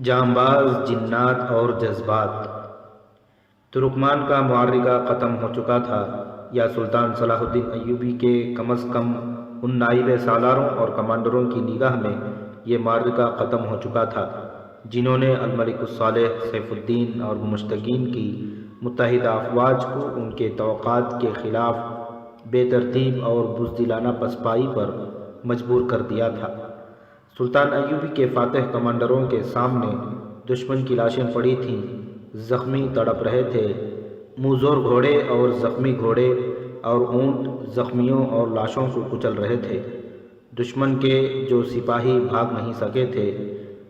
جانباز جنات اور جذبات۔ ترکمان کا معرکہ ختم ہو چکا تھا، یا سلطان صلاح الدین ایوبی کے کم از کم ان نائب سالاروں اور کمانڈروں کی نگاہ میں یہ معرکہ ختم ہو چکا تھا جنہوں نے الملک الصالح سیف الدین اور مشتقین کی متحدہ افواج کو ان کے توقعات کے خلاف بے ترتیب اور بزدلانہ پسپائی پر مجبور کر دیا تھا۔ سلطان ایوبی کے فاتح کمانڈروں کے سامنے دشمن کی لاشیں پڑی تھیں، زخمی تڑپ رہے تھے، موزور گھوڑے اور زخمی گھوڑے اور اونٹ زخمیوں اور لاشوں کو کچل رہے تھے۔ دشمن کے جو سپاہی بھاگ نہیں سکے تھے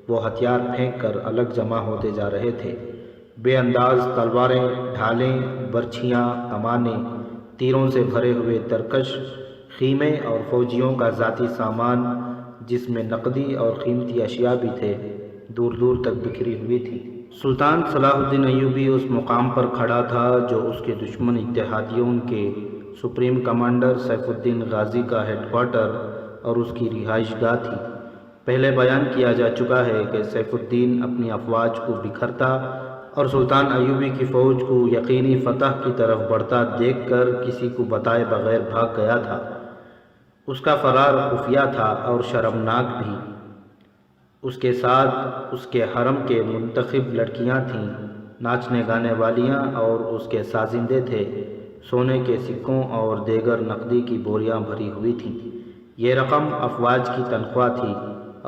وہ ہتھیار پھینک کر الگ جمع ہوتے جا رہے تھے۔ بے انداز تلواریں، ڈھالیں، برچھیاں، کمانیں، تیروں سے بھرے ہوئے ترکش خیمے اور فوجیوں کا ذاتی سامان جس میں نقدی اور قیمتی اشیاء بھی تھے دور دور تک بکھری ہوئی تھی۔ سلطان صلاح الدین ایوبی اس مقام پر کھڑا تھا جو اس کے دشمن اتحادیوں کے سپریم کمانڈر سیف الدین غازی کا ہیڈ کوارٹر اور اس کی رہائش گاہ تھی۔ پہلے بیان کیا جا چکا ہے کہ سیف الدین اپنی افواج کو بکھرتا اور سلطان ایوبی کی فوج کو یقینی فتح کی طرف بڑھتا دیکھ کر کسی کو بتائے بغیر بھاگ گیا تھا۔ اس کا فرار خفیہ تھا اور شرمناک بھی۔ اس کے ساتھ اس کے حرم کے منتخب لڑکیاں تھیں، ناچنے گانے والیاں، اور اس کے سازندے تھے۔ سونے کے سکوں اور دیگر نقدی کی بوریاں بھری ہوئی تھیں۔ یہ رقم افواج کی تنخواہ تھی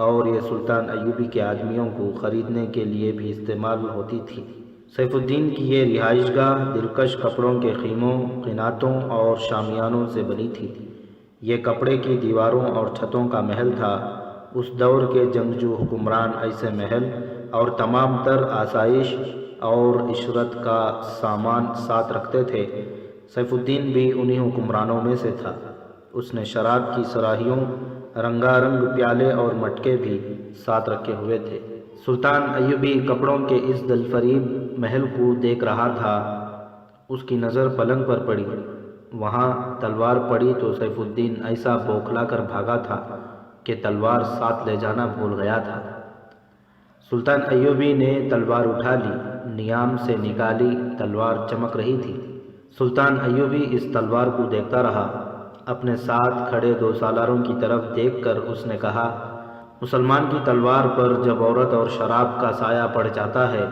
اور یہ سلطان ایوبی کے آدمیوں کو خریدنے کے لیے بھی استعمال ہوتی تھی۔ سیف الدین کی یہ رہائش گاہ دلکش کپڑوں کے خیموں، قناتوں اور شامیانوں سے بنی تھی۔ یہ کپڑے کی دیواروں اور چھتوں کا محل تھا۔ اس دور کے جنگجو حکمران ایسے محل اور تمام تر آسائش اور عشرت کا سامان ساتھ رکھتے تھے۔ سیف الدین بھی انہی حکمرانوں میں سے تھا۔ اس نے شراب کی صراحیوں، رنگا رنگ پیالے اور مٹکے بھی ساتھ رکھے ہوئے تھے۔ سلطان ایوبی کپڑوں کے اس دلفریب محل کو دیکھ رہا تھا۔ اس کی نظر پلنگ پر پڑی۔ وہاں تلوار پڑی تو سیف الدین ایسا بوکھلا کر بھاگا تھا کہ تلوار ساتھ لے جانا بھول گیا تھا۔ سلطان ایوبی نے تلوار اٹھا لی، نیام سے نکالی، تلوار چمک رہی تھی۔ سلطان ایوبی اس تلوار کو دیکھتا رہا۔ اپنے ساتھ کھڑے دو سالاروں کی طرف دیکھ کر اس نے کہا، مسلمان کی تلوار پر جب عورت اور شراب کا سایہ پڑ جاتا ہے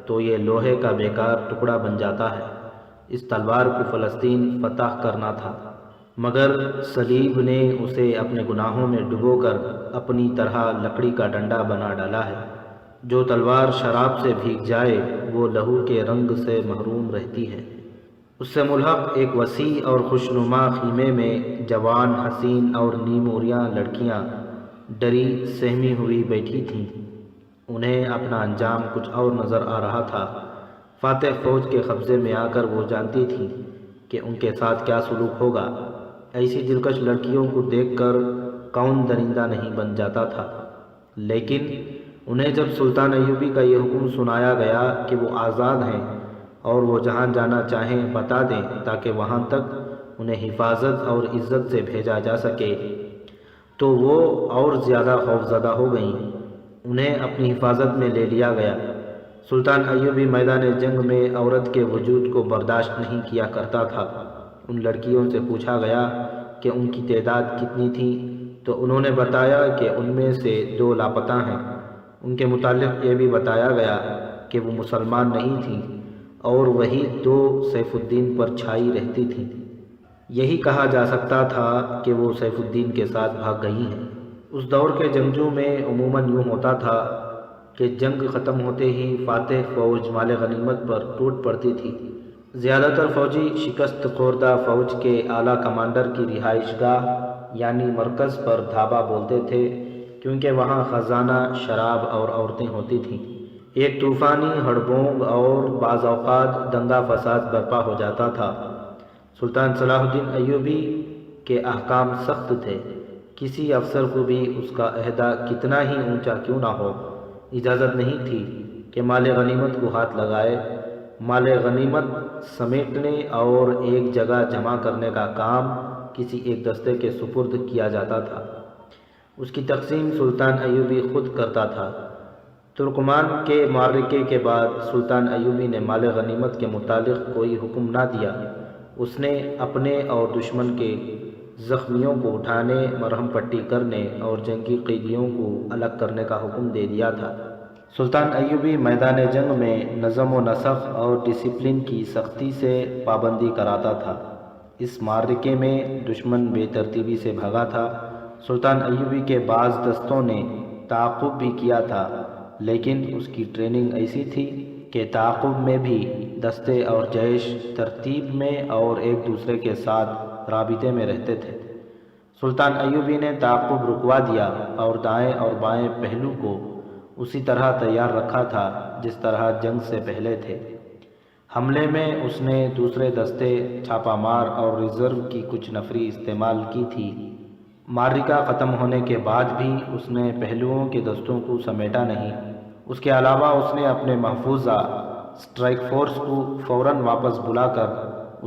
تو یہ لوہے کا بیکار ٹکڑا بن جاتا ہے۔ اس تلوار کو فلسطین فتح کرنا تھا، مگر صلیب نے اسے اپنے گناہوں میں ڈبو کر اپنی طرح لکڑی کا ڈنڈا بنا ڈالا ہے۔ جو تلوار شراب سے بھیگ جائے وہ لہو کے رنگ سے محروم رہتی ہے۔ اس سے ملحق ایک وسیع اور خوشنما خیمے میں جوان، حسین اور نیم عریاں لڑکیاں ڈری سہمی ہوئی بیٹھی تھیں۔ انہیں اپنا انجام کچھ اور نظر آ رہا تھا۔ فاتح فوج کے قبضے میں آ کر وہ جانتی تھیں کہ ان کے ساتھ کیا سلوک ہوگا۔ ایسی دلکش لڑکیوں کو دیکھ کر کون درندہ نہیں بن جاتا تھا، لیکن انہیں جب سلطان ایوبی کا یہ حکم سنایا گیا کہ وہ آزاد ہیں اور وہ جہاں جانا چاہیں بتا دیں تاکہ وہاں تک انہیں حفاظت اور عزت سے بھیجا جا سکے، تو وہ اور زیادہ خوفزدہ ہو گئیں۔ انہیں اپنی حفاظت میں لے لیا گیا۔ سلطان ایوبی میدان جنگ میں عورت کے وجود کو برداشت نہیں کیا کرتا تھا۔ ان لڑکیوں سے پوچھا گیا کہ ان کی تعداد کتنی تھی تو انہوں نے بتایا کہ ان میں سے 2 لاپتہ ہیں۔ ان کے متعلق یہ بھی بتایا گیا کہ وہ مسلمان نہیں تھیں اور وہی 2 سیف الدین پر چھائی رہتی تھیں۔ یہی کہا جا سکتا تھا کہ وہ سیف الدین کے ساتھ بھاگ گئی ہیں۔ اس دور کے جنگجو میں عموماً یوں ہوتا تھا کہ جنگ ختم ہوتے ہی فاتح فوج مال غنیمت پر ٹوٹ پڑتی تھی۔ زیادہ تر فوجی شکست خوردہ فوج کے اعلیٰ کمانڈر کی رہائش گاہ یعنی مرکز پر دھابہ بولتے تھے، کیونکہ وہاں خزانہ، شراب اور عورتیں ہوتی تھیں۔ ایک طوفانی ہڑبونگ اور بعض اوقات دنگا فساد برپا ہو جاتا تھا۔ سلطان صلاح الدین ایوبی کے احکام سخت تھے۔ کسی افسر کو بھی اس کا عہدہ کتنا ہی اونچا کیوں نہ ہو اجازت نہیں تھی کہ مال غنیمت کو ہاتھ لگائے۔ مال غنیمت سمیٹنے اور ایک جگہ جمع کرنے کا کام کسی ایک دستے کے سپرد کیا جاتا تھا۔ اس کی تقسیم سلطان ایوبی خود کرتا تھا۔ ترکمان کے معرکے کے بعد سلطان ایوبی نے مال غنیمت کے متعلق کوئی حکم نہ دیا۔ اس نے اپنے اور دشمن کے زخمیوں کو اٹھانے، مرہم پٹی کرنے اور جنگی قیدیوں کو الگ کرنے کا حکم دے دیا تھا۔ سلطان ایوبی میدان جنگ میں نظم و نسق اور ڈسپلن کی سختی سے پابندی کراتا تھا۔ اس معرکے میں دشمن بے ترتیبی سے بھاگا تھا۔ سلطان ایوبی کے بعض دستوں نے تعاقب بھی کیا تھا، لیکن اس کی ٹریننگ ایسی تھی کہ تعاقب میں بھی دستے اور جیش ترتیب میں اور ایک دوسرے کے ساتھ رابطے میں رہتے تھے۔ سلطان ایوبی نے تعاقب رکوا دیا اور دائیں اور بائیں پہلو کو اسی طرح تیار رکھا تھا جس طرح جنگ سے پہلے تھے۔ حملے میں اس نے دوسرے دستے، چھاپہ مار اور ریزرو کی کچھ نفری استعمال کی تھی۔ معرکہ ختم ہونے کے بعد بھی اس نے پہلوؤں کے دستوں کو سمیٹا نہیں۔ اس کے علاوہ اس نے اپنے محفوظہ اسٹرائک فورس کو فوراً واپس بلا کر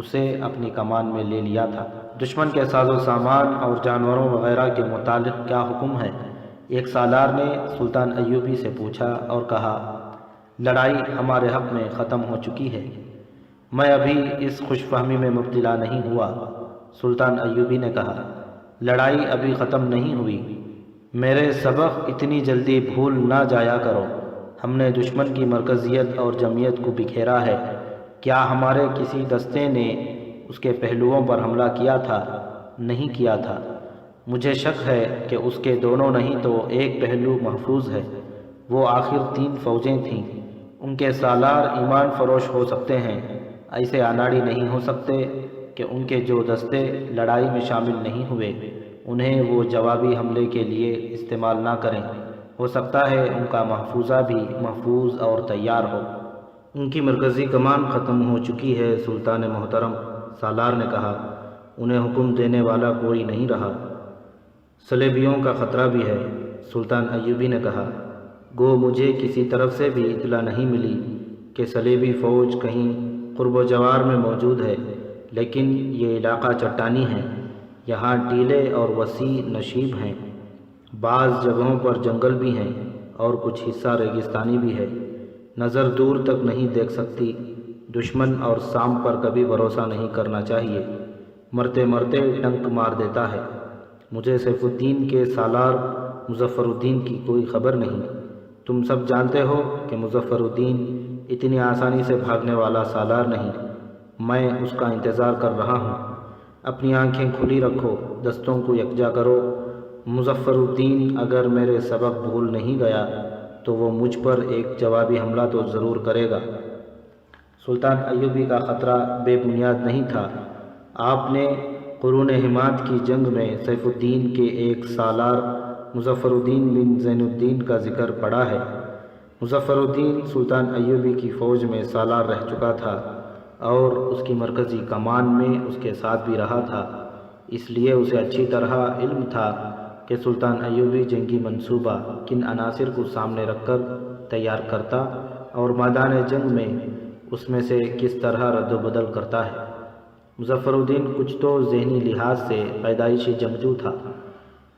اسے اپنی کمان میں لے لیا تھا۔ دشمن کے ساز و سامان اور جانوروں وغیرہ کے متعلق کیا حکم ہے؟ ایک سالار نے سلطان ایوبی سے پوچھا اور کہا، لڑائی ہمارے حق میں ختم ہو چکی ہے۔ میں ابھی اس خوش فہمی میں مبتلا نہیں ہوا۔ سلطان ایوبی نے کہا، لڑائی ابھی ختم نہیں ہوئی، میرے سبق اتنی جلدی بھول نہ جایا کرو۔ ہم نے دشمن کی مرکزیت اور جمعیت کو بکھیرا ہے۔ کیا ہمارے کسی دستے نے اس کے پہلوؤں پر حملہ کیا تھا؟ نہیں کیا تھا۔ مجھے شک ہے کہ اس کے دونوں نہیں تو ایک پہلو محفوظ ہے۔ وہ آخر 3 فوجیں تھیں۔ ان کے سالار ایمان فروش ہو سکتے ہیں، ایسے اناڑی نہیں ہو سکتے کہ ان کے جو دستے لڑائی میں شامل نہیں ہوئے انہیں وہ جوابی حملے کے لیے استعمال نہ کریں۔ ہو سکتا ہے ان کا محفوظہ بھی محفوظ اور تیار ہو۔ ان کی مرکزی کمان ختم ہو چکی ہے سلطان محترم، سالار نے کہا۔ انہیں حکم دینے والا کوئی نہیں رہا۔ صلیبیوں کا خطرہ بھی ہے، سلطان ایوبی نے کہا۔ گو مجھے کسی طرف سے بھی اطلاع نہیں ملی کہ صلیبی فوج کہیں قرب و جوار میں موجود ہے، لیکن یہ علاقہ چٹانی ہے، یہاں ٹیلے اور وسیع نشیب ہیں، بعض جگہوں پر جنگل بھی ہیں اور کچھ حصہ ریگستانی بھی ہے، نظر دور تک نہیں دیکھ سکتی۔ دشمن اور سام پر کبھی بھروسہ نہیں کرنا چاہیے، مرتے مرتے ڈنک مار دیتا ہے۔ مجھے سیف الدین کے سالار مظفر الدین کی کوئی خبر نہیں۔ تم سب جانتے ہو کہ مظفر الدین اتنی آسانی سے بھاگنے والا سالار نہیں۔ میں اس کا انتظار کر رہا ہوں۔ اپنی آنکھیں کھلی رکھو، دستوں کو یکجا کرو۔ مظفر الدین اگر میرے سبق بھول نہیں گیا تو وہ مجھ پر ایک جوابی حملہ تو ضرور کرے گا۔ سلطان ایوبی کا خطرہ بے بنیاد نہیں تھا۔ آپ نے قرون حماد کی جنگ میں سیف الدین کے ایک سالار مظفر الدین بن زین الدین کا ذکر پڑھا ہے۔ مظفر الدین سلطان ایوبی کی فوج میں سالار رہ چکا تھا اور اس کی مرکزی کمان میں اس کے ساتھ بھی رہا تھا، اس لیے اسے اچھی طرح علم تھا کہ سلطان ایوبی جنگی منصوبہ کن عناصر کو سامنے رکھ کر تیار کرتا اور میدان جنگ میں اس میں سے کس طرح رد و بدل کرتا ہے۔ مظفر الدین کچھ تو ذہنی لحاظ سے پیدائشی جنگجو تھا۔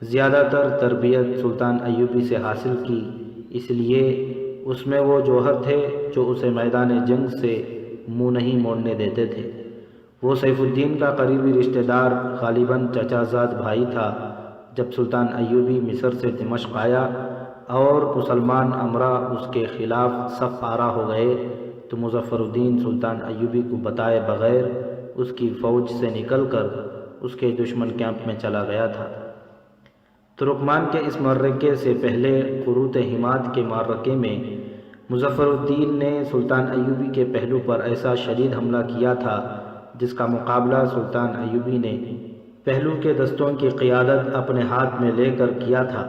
زیادہ تر تربیت سلطان ایوبی سے حاصل کی، اس لیے اس میں وہ جوہر تھے جو اسے میدان جنگ سے منہ نہیں موڑنے دیتے تھے۔ وہ سیف الدین کا قریبی رشتہ دار، غالباً چچا زاد بھائی تھا۔ جب سلطان ایوبی مصر سے دمشق آیا اور مسلمان امراء اس کے خلاف صف آرا ہو گئے تو مظفر الدین سلطان ایوبی کو بتائے بغیر اس کی فوج سے نکل کر اس کے دشمن کیمپ میں چلا گیا تھا۔ ترکمان کے اس معرکے سے پہلے قروت حماد کے معرکے میں مظفر الدین نے سلطان ایوبی کے پہلو پر ایسا شدید حملہ کیا تھا جس کا مقابلہ سلطان ایوبی نے پہلو کے دستوں کی قیادت اپنے ہاتھ میں لے کر کیا تھا۔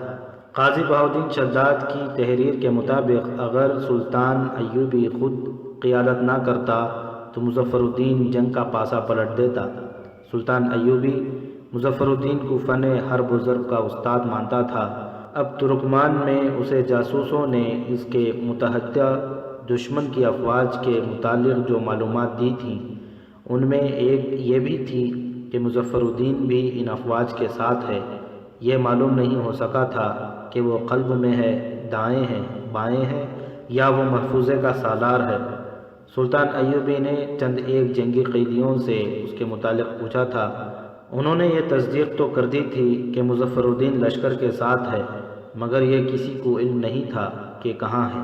قاضی بہاؤالدین شداد کی تحریر کے مطابق اگر سلطان ایوبی خود قیادت نہ کرتا تو مظفر الدین جنگ کا پاسا پلٹ دیتا۔ سلطان ایوبی مظفر الدین کو فن حرب و ضرب کا استاد مانتا تھا۔ اب ترکمان میں اسے جاسوسوں نے اس کے متحدہ دشمن کی افواج کے متعلق جو معلومات دی تھیں ان میں ایک یہ بھی تھی کہ مظفر الدین بھی ان افواج کے ساتھ ہے۔ یہ معلوم نہیں ہو سکا تھا کہ وہ قلب میں ہے، دائیں ہیں بائیں ہیں یا وہ محفوظے کا سالار ہے؟ سلطان ایوبی نے چند ایک جنگی قیدیوں سے اس کے متعلق پوچھا تھا۔ انہوں نے یہ تصدیق تو کر دی تھی کہ مظفر الدین لشکر کے ساتھ ہے، مگر یہ کسی کو علم نہیں تھا کہ کہاں ہے۔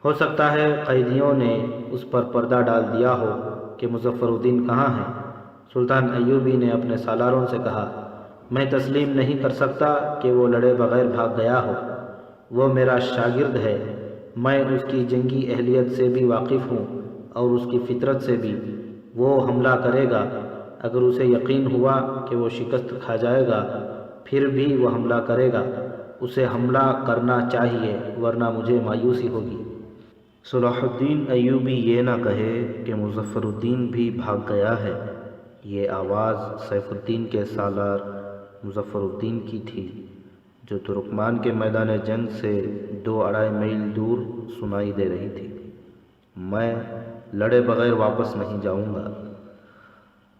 ہو سکتا ہے قیدیوں نے اس پر پردہ ڈال دیا ہو کہ مظفر الدین کہاں ہے۔ سلطان ایوبی نے اپنے سالاروں سے کہا، میں تسلیم نہیں کر سکتا کہ وہ لڑے بغیر بھاگ گیا ہو۔ وہ میرا شاگرد ہے، میں اس کی جنگی اہلیت سے بھی واقف ہوں اور اس کی فطرت سے بھی۔ وہ حملہ کرے گا، اگر اسے یقین ہوا کہ وہ شکست کھا جائے گا پھر بھی وہ حملہ کرے گا۔ اسے حملہ کرنا چاہیے ورنہ مجھے مایوسی ہوگی۔ صلاح الدین ایوبی یہ نہ کہے کہ مظفر الدین بھی بھاگ گیا ہے۔ یہ آواز سیف الدین کے سالار مظفر الدین کی تھی، جو ترکمان کے میدان جنگ سے 2-2.5 میل دور سنائی دے رہی تھی۔ میں لڑے بغیر واپس نہیں جاؤں گا۔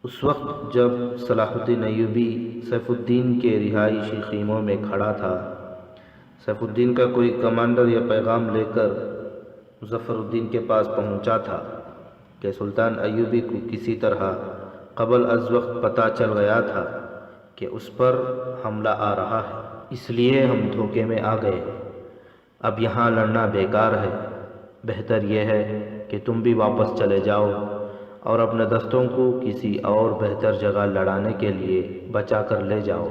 اس وقت جب صلاح الدین ایوبی سیف الدین کے رہائشی خیموں میں کھڑا تھا، سیف الدین کا کوئی کمانڈر یہ پیغام لے کر مظفر الدین کے پاس پہنچا تھا کہ سلطان ایوبی کو کسی طرح قبل از وقت پتہ چل گیا تھا کہ اس پر حملہ آ رہا ہے، اس لیے ہم دھوکے میں آ گئے۔ اب یہاں لڑنا بیکار ہے، بہتر یہ ہے کہ تم بھی واپس چلے جاؤ اور اپنے دستوں کو کسی اور بہتر جگہ لڑانے کے لیے بچا کر لے جاؤ۔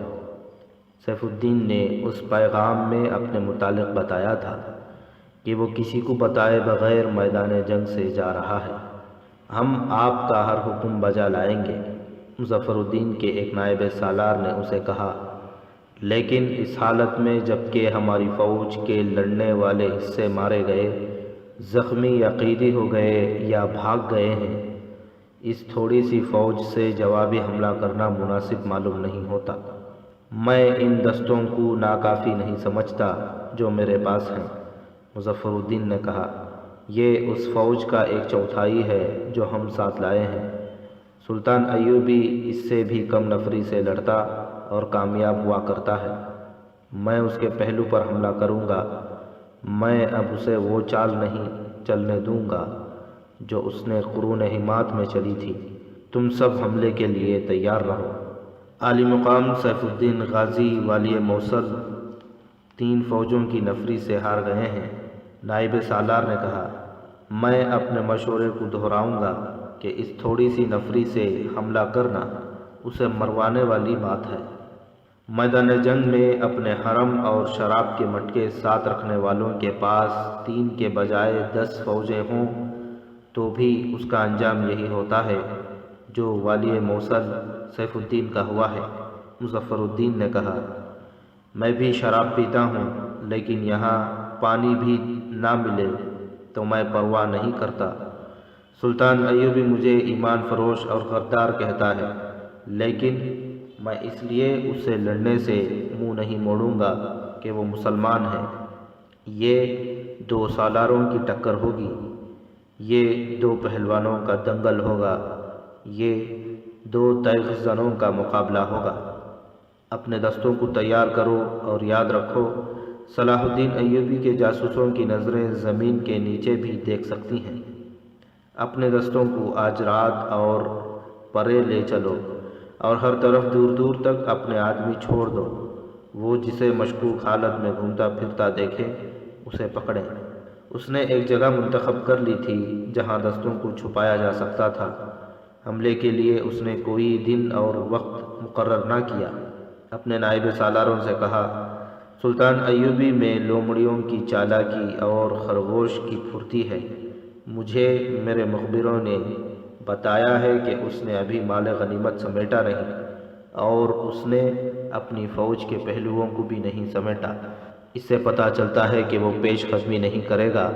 سیف الدین نے اس پیغام میں اپنے متعلق بتایا تھا کہ وہ کسی کو بتائے بغیر میدان جنگ سے جا رہا ہے۔ ہم آپ کا ہر حکم بجا لائیں گے، مظفر الدین کے ایک نائب سالار نے اسے کہا، لیکن اس حالت میں جب کہ ہماری فوج کے لڑنے والے حصے مارے گئے، زخمی یا قیدی ہو گئے یا بھاگ گئے ہیں، اس تھوڑی سی فوج سے جوابی حملہ کرنا مناسب معلوم نہیں ہوتا۔ میں ان دستوں کو ناکافی نہیں سمجھتا جو میرے پاس ہیں۔ مظفر الدین نے کہا، یہ اس فوج کا 1/4 ہے جو ہم ساتھ لائے ہیں۔ سلطان ایوبی اس سے بھی کم نفری سے لڑتا اور کامیاب ہوا کرتا ہے۔ میں اس کے پہلو پر حملہ کروں گا۔ میں اب اسے وہ چال نہیں چلنے دوں گا جو اس نے قرون حمات میں چلی تھی۔ تم سب حملے کے لیے تیار رہو۔ عالی مقام سیف الدین غازی والی موصل 3 فوجوں کی نفری سے ہار گئے ہیں۔ نائب سالار نے کہا، میں اپنے مشورے کو دہراؤں گا کہ اس تھوڑی سی نفری سے حملہ کرنا اسے مروانے والی بات ہے۔ میدان جنگ میں اپنے حرم اور شراب کے مٹکے ساتھ رکھنے والوں کے پاس 3 کے بجائے 10 فوجیں ہوں تو بھی اس کا انجام یہی ہوتا ہے جو والی موصل سیف الدین کا ہوا ہے۔ مظفر الدین نے کہا، میں بھی شراب پیتا ہوں، لیکن یہاں پانی بھی نہ ملے تو میں پرواہ نہیں کرتا۔ سلطان ایوبی مجھے ایمان فروش اور غدار کہتا ہے، لیکن میں اس لیے اس سے لڑنے سے منہ نہیں موڑوں گا کہ وہ مسلمان ہے۔ یہ 2 سالاروں کی ٹکر ہوگی، یہ 2 پہلوانوں کا دنگل ہوگا، یہ 2 تیغ زنوں کا مقابلہ ہوگا۔ اپنے دستوں کو تیار کرو اور یاد رکھو، صلاح الدین ایوبی کے جاسوسوں کی نظریں زمین کے نیچے بھی دیکھ سکتی ہیں۔ اپنے دستوں کو آج رات اور پرے لے چلو اور ہر طرف دور دور تک اپنے آدمی چھوڑ دو۔ وہ جسے مشکوک حالت میں گھومتا پھرتا دیکھے اسے پکڑیں۔ اس نے ایک جگہ منتخب کر لی تھی جہاں دستوں کو چھپایا جا سکتا تھا۔ حملے کے لیے اس نے کوئی دن اور وقت مقرر نہ کیا۔ اپنے نائب سالاروں سے کہا، سلطان ایوبی میں لومڑیوں کی چالاکی اور خرگوش کی پھرتی ہے۔ مجھے میرے مخبروں نے بتایا ہے کہ اس نے ابھی مال غنیمت سمیٹا نہیں اور اس نے اپنی فوج کے پہلوؤں کو بھی نہیں سمیٹا۔ اس سے پتہ چلتا ہے کہ وہ پیش قدمی نہیں کرے گا،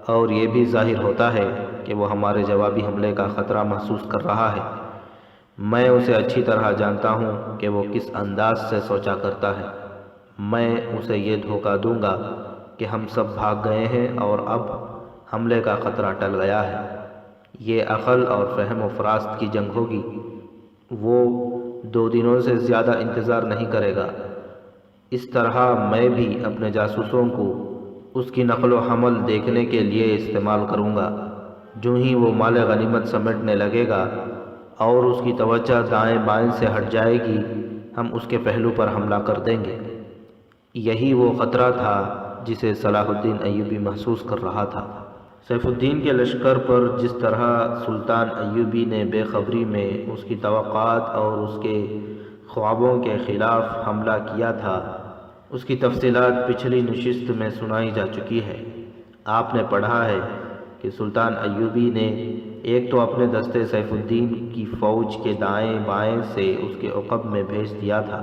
اور یہ بھی ظاہر ہوتا ہے کہ وہ ہمارے جوابی حملے کا خطرہ محسوس کر رہا ہے۔ میں اسے اچھی طرح جانتا ہوں کہ وہ کس انداز سے سوچا کرتا ہے۔ میں اسے یہ دھوکہ دوں گا کہ ہم سب بھاگ گئے ہیں اور اب حملے کا خطرہ ٹل گیا ہے۔ یہ عقل اور فہم و فراست کی جنگ ہوگی۔ وہ 2 دنوں سے زیادہ انتظار نہیں کرے گا۔ اس طرح میں بھی اپنے جاسوسوں کو اس کی نقل و حمل دیکھنے کے لیے استعمال کروں گا۔ جو ہی وہ مال غنیمت سمیٹنے لگے گا اور اس کی توجہ دائیں بائیں سے ہٹ جائے گی، ہم اس کے پہلو پر حملہ کر دیں گے۔ یہی وہ خطرہ تھا جسے صلاح الدین ایوبی محسوس کر رہا تھا۔ سیف الدین کے لشکر پر جس طرح سلطان ایوبی نے بے خبری میں اس کی توقعات اور اس کے خوابوں کے خلاف حملہ کیا تھا، اس کی تفصیلات پچھلی نشست میں سنائی جا چکی ہے۔ آپ نے پڑھا ہے کہ سلطان ایوبی نے ایک تو اپنے دستے سیف الدین کی فوج کے دائیں بائیں سے اس کے عقب میں بھیج دیا تھا۔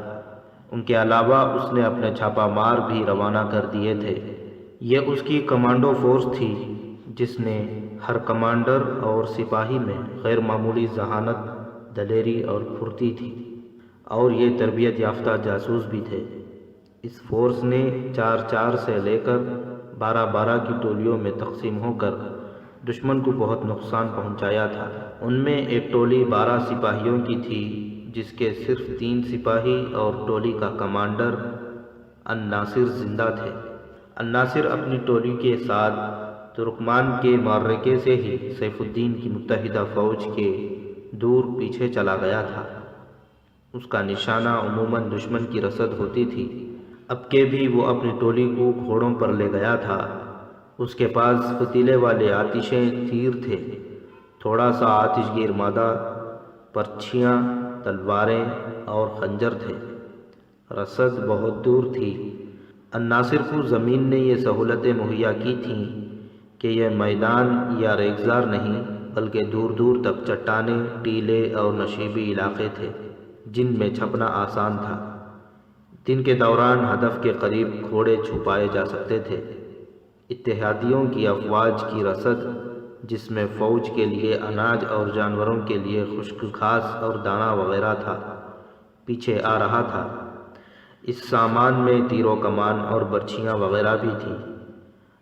ان کے علاوہ اس نے اپنے چھاپہ مار بھی روانہ کر دیے تھے۔ یہ اس کی کمانڈو فورس تھی جس نے ہر کمانڈر اور سپاہی میں غیر معمولی ذہانت، دلیری اور پھرتی تھی، اور یہ تربیت یافتہ جاسوس بھی تھے۔ اس فورس نے 4-4 سے لے کر 12-12 کی ٹولیوں میں تقسیم ہو کر دشمن کو بہت نقصان پہنچایا تھا۔ ان میں ایک ٹولی 12 سپاہیوں کی تھی جس کے صرف 3 سپاہی اور ٹولی کا کمانڈر الناصر زندہ تھے۔ الناصر اپنی ٹولی کے ساتھ ترکمان کے معرکے سے ہی سیف الدین کی متحدہ فوج کے دور پیچھے چلا گیا تھا۔ اس کا نشانہ عموماً دشمن کی رسد ہوتی تھی۔ اب کے بھی وہ اپنی ٹولی کو گھوڑوں پر لے گیا تھا۔ اس کے پاس فتیلے والے آتشیں تیر تھے، تھوڑا سا آتش گیر مادہ، پرچھیاں، تلواریں اور خنجر تھے۔ رسد بہت دور تھی۔ الناصر کو زمین نے یہ سہولتیں مہیا کی تھیں کہ یہ میدان یا ریگزار نہیں بلکہ دور دور تک چٹانیں، ٹیلے اور نشیبی علاقے تھے جن میں چھپنا آسان تھا۔ دن کے دوران ہدف کے قریب گھوڑے چھپائے جا سکتے تھے۔ اتحادیوں کی افواج کی رسد، جس میں فوج کے لیے اناج اور جانوروں کے لیے خشک گھاس اور دانہ وغیرہ تھا، پیچھے آ رہا تھا۔ اس سامان میں تیر و کمان اور برچھیاں وغیرہ بھی تھیں۔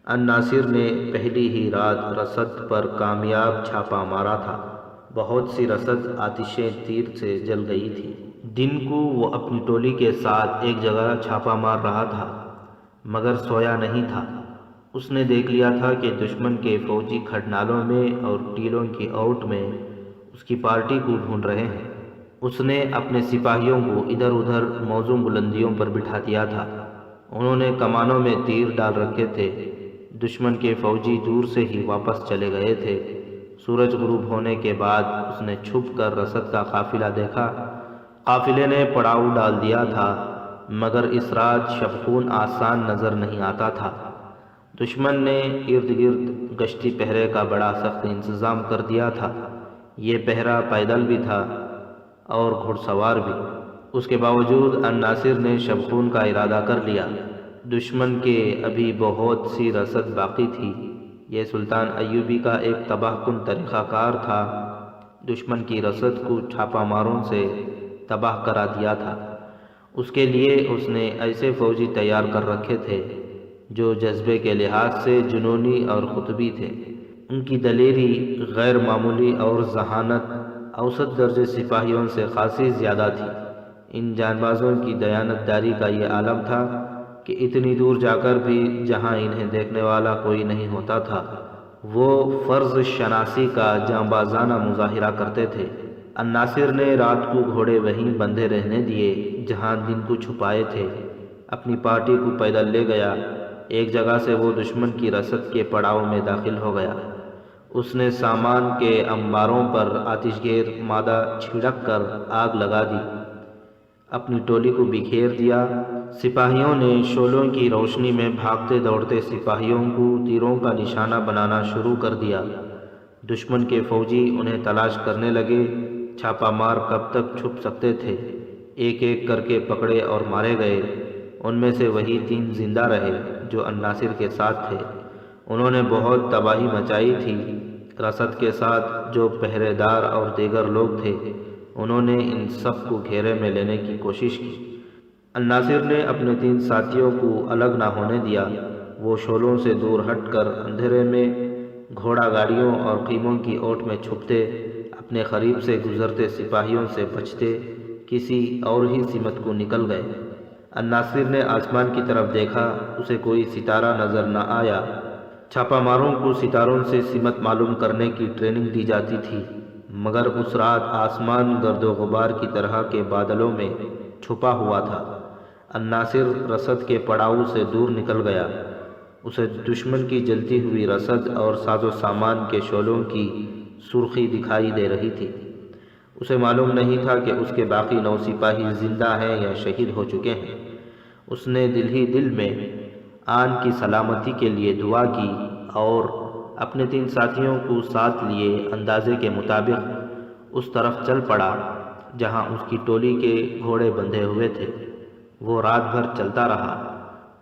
الناصر نے پہلی ہی رات رسد پر کامیاب چھاپا مارا تھا۔ بہت سی رسد آتشیں تیر سے جل گئی تھی۔ دن کو وہ اپنی ٹولی کے ساتھ ایک جگہ چھاپا مار رہا تھا، مگر سویا نہیں تھا۔ اس نے دیکھ لیا تھا کہ دشمن کے فوجی کھڈنالوں میں اور ٹیلوں کی اوٹ میں اس کی پارٹی کو ڈھونڈ رہے ہیں۔ اس نے اپنے سپاہیوں کو ادھر ادھر موزوں بلندیوں پر بٹھا دیا تھا۔ انہوں نے کمانوں میں تیر ڈال رکھے تھے۔ دشمن کے فوجی دور سے ہی واپس چلے گئے تھے۔ سورج غروب ہونے کے بعد اس نے چھپ کر رسد کا قافلہ دیکھا۔ قافلے نے پڑاؤ ڈال دیا تھا، مگر اس رات شبخون آسان نظر نہیں آتا تھا۔ دشمن نے ارد گرد گشتی پہرے کا بڑا سخت انتظام کر دیا تھا۔ یہ پہرا پیدل بھی تھا اور گھڑ سوار بھی۔ اس کے باوجود الناصر نے شبخون کا ارادہ کر لیا۔ دشمن کے ابھی بہت سی رسد باقی تھی۔ یہ سلطان ایوبی کا ایک تباہ کن طریقہ کار تھا۔ دشمن کی رسد کو چھاپا ماروں سے تباہ کرا دیا تھا۔ اس کے لیے اس نے ایسے فوجی تیار کر رکھے تھے جو جذبے کے لحاظ سے جنونی اور قطبی تھے۔ ان کی دلیری غیر معمولی اور ذہانت اوسط درجے سپاہیوں سے خاصی زیادہ تھی۔ ان جان بازوں کی دیانتداری کا یہ عالم تھا کہ اتنی دور جا کر بھی جہاں انہیں دیکھنے والا کوئی نہیں ہوتا تھا، وہ فرض شناسی کا جانبازانہ مظاہرہ کرتے تھے۔ الناصر نے رات کو گھوڑے وہیں بندھے رہنے دیے جہاں دن کو چھپائے تھے۔ اپنی پارٹی کو پیدل لے گیا۔ ایک جگہ سے وہ دشمن کی رسد کے پڑاؤ میں داخل ہو گیا۔ اس نے سامان کے انباروں پر آتش گیر مادہ چھڑک کر آگ لگا دی، اپنی ٹولی کو بکھیر دیا۔ سپاہیوں نے شعلوں کی روشنی میں بھاگتے دوڑتے سپاہیوں کو تیروں کا نشانہ بنانا شروع کر دیا۔ دشمن کے فوجی انہیں تلاش کرنے لگے۔ چھاپا مار کب تک چھپ سکتے تھے؟ ایک ایک کر کے پکڑے اور مارے گئے۔ ان میں سے وہی 3 زندہ رہے جو الناصر کے ساتھ تھے۔ انہوں نے بہت تباہی مچائی تھی۔ رسد کے ساتھ جو پہرے دار اور دیگر لوگ تھے، انہوں نے ان سب کو گھیرے میں لینے کی کوشش کی۔ الناصر نے اپنے 3 ساتھیوں کو الگ نہ ہونے دیا۔ وہ شعلوں سے دور ہٹ کر اندھیرے میں گھوڑا گاڑیوں اور خیموں کی اوٹ میں چھپتے، اپنے قریب سے گزرتے سپاہیوں سے بچتے کسی اور ہی سمت کو نکل گئے۔ الناصر نے آسمان کی طرف دیکھا، اسے کوئی ستارہ نظر نہ آیا۔ چھاپا ماروں کو ستاروں سے سمت معلوم کرنے کی ٹریننگ دی جاتی تھی، مگر اس رات آسمان گرد و غبار کی طرح کے بادلوں میں چھپا ہوا تھا۔ الناصر رسد کے پڑاؤ سے دور نکل گیا۔ اسے دشمن کی جلتی ہوئی رسد اور ساز و سامان کے شعلوں کی سرخی دکھائی دے رہی تھی۔ اسے معلوم نہیں تھا کہ اس کے باقی 9 سپاہی زندہ ہیں یا شہید ہو چکے ہیں۔ اس نے دل ہی دل میں آن کی سلامتی کے لیے دعا کی اور اپنے 3 ساتھیوں کو ساتھ لیے اندازے کے مطابق اس طرف چل پڑا جہاں اس کی ٹولی کے گھوڑے بندھے ہوئے تھے۔ وہ رات بھر چلتا رہا۔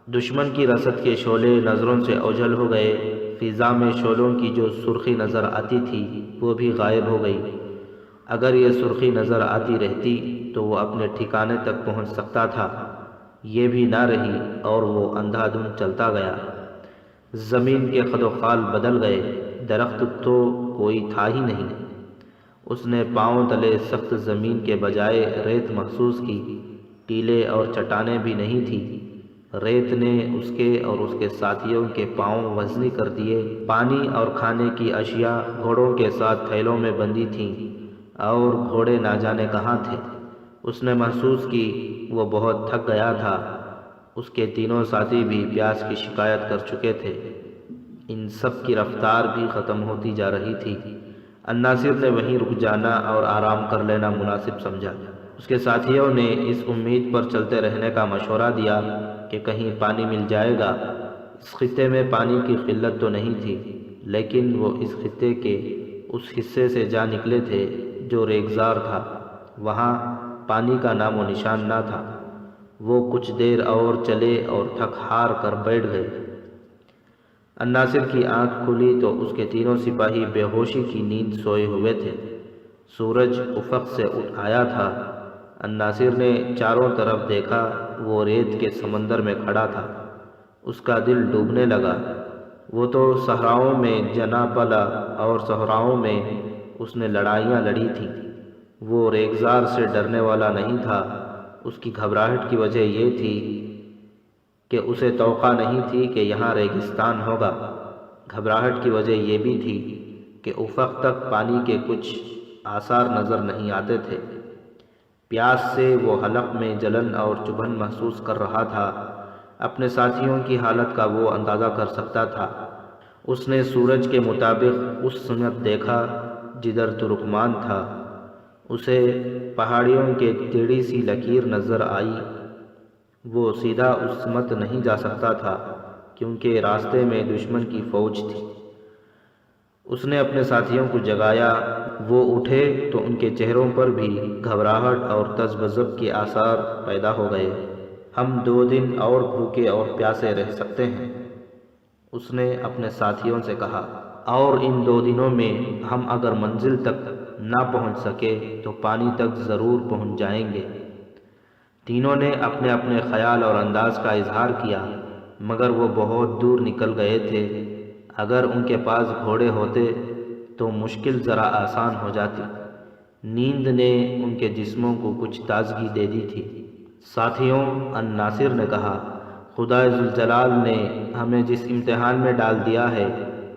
دشمن کی رسد کے شعلے نظروں سے اوجھل ہو گئے۔ فضا میں شعلوں کی جو سرخی نظر آتی تھی وہ بھی غائب ہو گئی۔ اگر یہ سرخی نظر آتی رہتی تو وہ اپنے ٹھکانے تک پہنچ سکتا تھا، یہ بھی نہ رہی اور وہ اندھا دھند چلتا گیا۔ زمین کے خد و خال بدل گئے، درخت تو کوئی تھا ہی نہیں۔ اس نے پاؤں تلے سخت زمین کے بجائے ریت محسوس کی، ٹیلے اور چٹانیں بھی نہیں تھی۔ ریت نے اس کے اور اس کے ساتھیوں کے پاؤں وزنی کر دیے۔ پانی اور کھانے کی اشیاء گھوڑوں کے ساتھ تھیلوں میں بندھی تھیں اور گھوڑے نہ جانے کہاں تھے۔ اس نے محسوس کی وہ بہت تھک گیا تھا۔ اس کے تینوں ساتھی بھی پیاس کی شکایت کر چکے تھے۔ ان سب کی رفتار بھی ختم ہوتی جا رہی تھی۔ الناصر نے وہیں رک جانا اور آرام کر لینا مناسب سمجھا۔ اس کے ساتھیوں نے اس امید پر چلتے رہنے کا مشورہ دیا کہ کہیں پانی مل جائے گا۔ اس خطے میں پانی کی قلت تو نہیں تھی، لیکن وہ اس خطے کے اس حصے سے جا نکلے تھے جو ریگزار تھا۔ وہاں پانی کا نام و نشان نہ تھا۔ وہ کچھ دیر اور چلے اور تھک ہار کر بیٹھ گئے۔ الناصر کی آنکھ کھلی تو اس کے تینوں سپاہی بے ہوشی کی نیند سوئے ہوئے تھے۔ سورج افق سے اٹھ آیا تھا۔ الناصر نے چاروں طرف دیکھا، وہ ریت کے سمندر میں کھڑا تھا۔ اس کا دل ڈوبنے لگا۔ وہ تو صحراؤں میں جنا پلا اور صحراؤں میں اس نے لڑائیاں لڑی تھیں۔ وہ ریگزار سے ڈرنے والا نہیں تھا۔ اس کی گھبراہٹ کی وجہ یہ تھی کہ اسے توقع نہیں تھی کہ یہاں ریگستان ہوگا۔ گھبراہٹ کی وجہ یہ بھی تھی کہ افق تک پانی کے کچھ آثار نظر نہیں آتے تھے۔ پیاس سے وہ حلق میں جلن اور چبھن محسوس کر رہا تھا۔ اپنے ساتھیوں کی حالت کا وہ اندازہ کر سکتا تھا۔ اس نے سورج کے مطابق اس سمت دیکھا جدھر ترکمان تھا۔ اسے پہاڑیوں کے ٹیڑھی سی لکیر نظر آئی۔ وہ سیدھا اس سمت نہیں جا سکتا تھا کیونکہ راستے میں دشمن کی فوج تھی۔ اس نے اپنے ساتھیوں کو جگایا۔ وہ اٹھے تو ان کے چہروں پر بھی گھبراہٹ اور تذبذب کے آثار پیدا ہو گئے۔ ہم 2 دن اور بھوکے اور پیاسے رہ سکتے ہیں، اس نے اپنے ساتھیوں سے کہا، اور ان 2 دنوں میں ہم اگر منزل تک نہ پہنچ سکے تو پانی تک ضرور پہنچ جائیں گے۔ تینوں نے اپنے اپنے خیال اور انداز کا اظہار کیا، مگر وہ بہت دور نکل گئے تھے۔ اگر ان کے پاس گھوڑے ہوتے تو مشکل ذرا آسان ہو جاتی۔ نیند نے ان کے جسموں کو کچھ تازگی دے دی تھی۔ ساتھیوں، الناصر نے کہا، خدا ذوالجلال نے ہمیں جس امتحان میں ڈال دیا ہے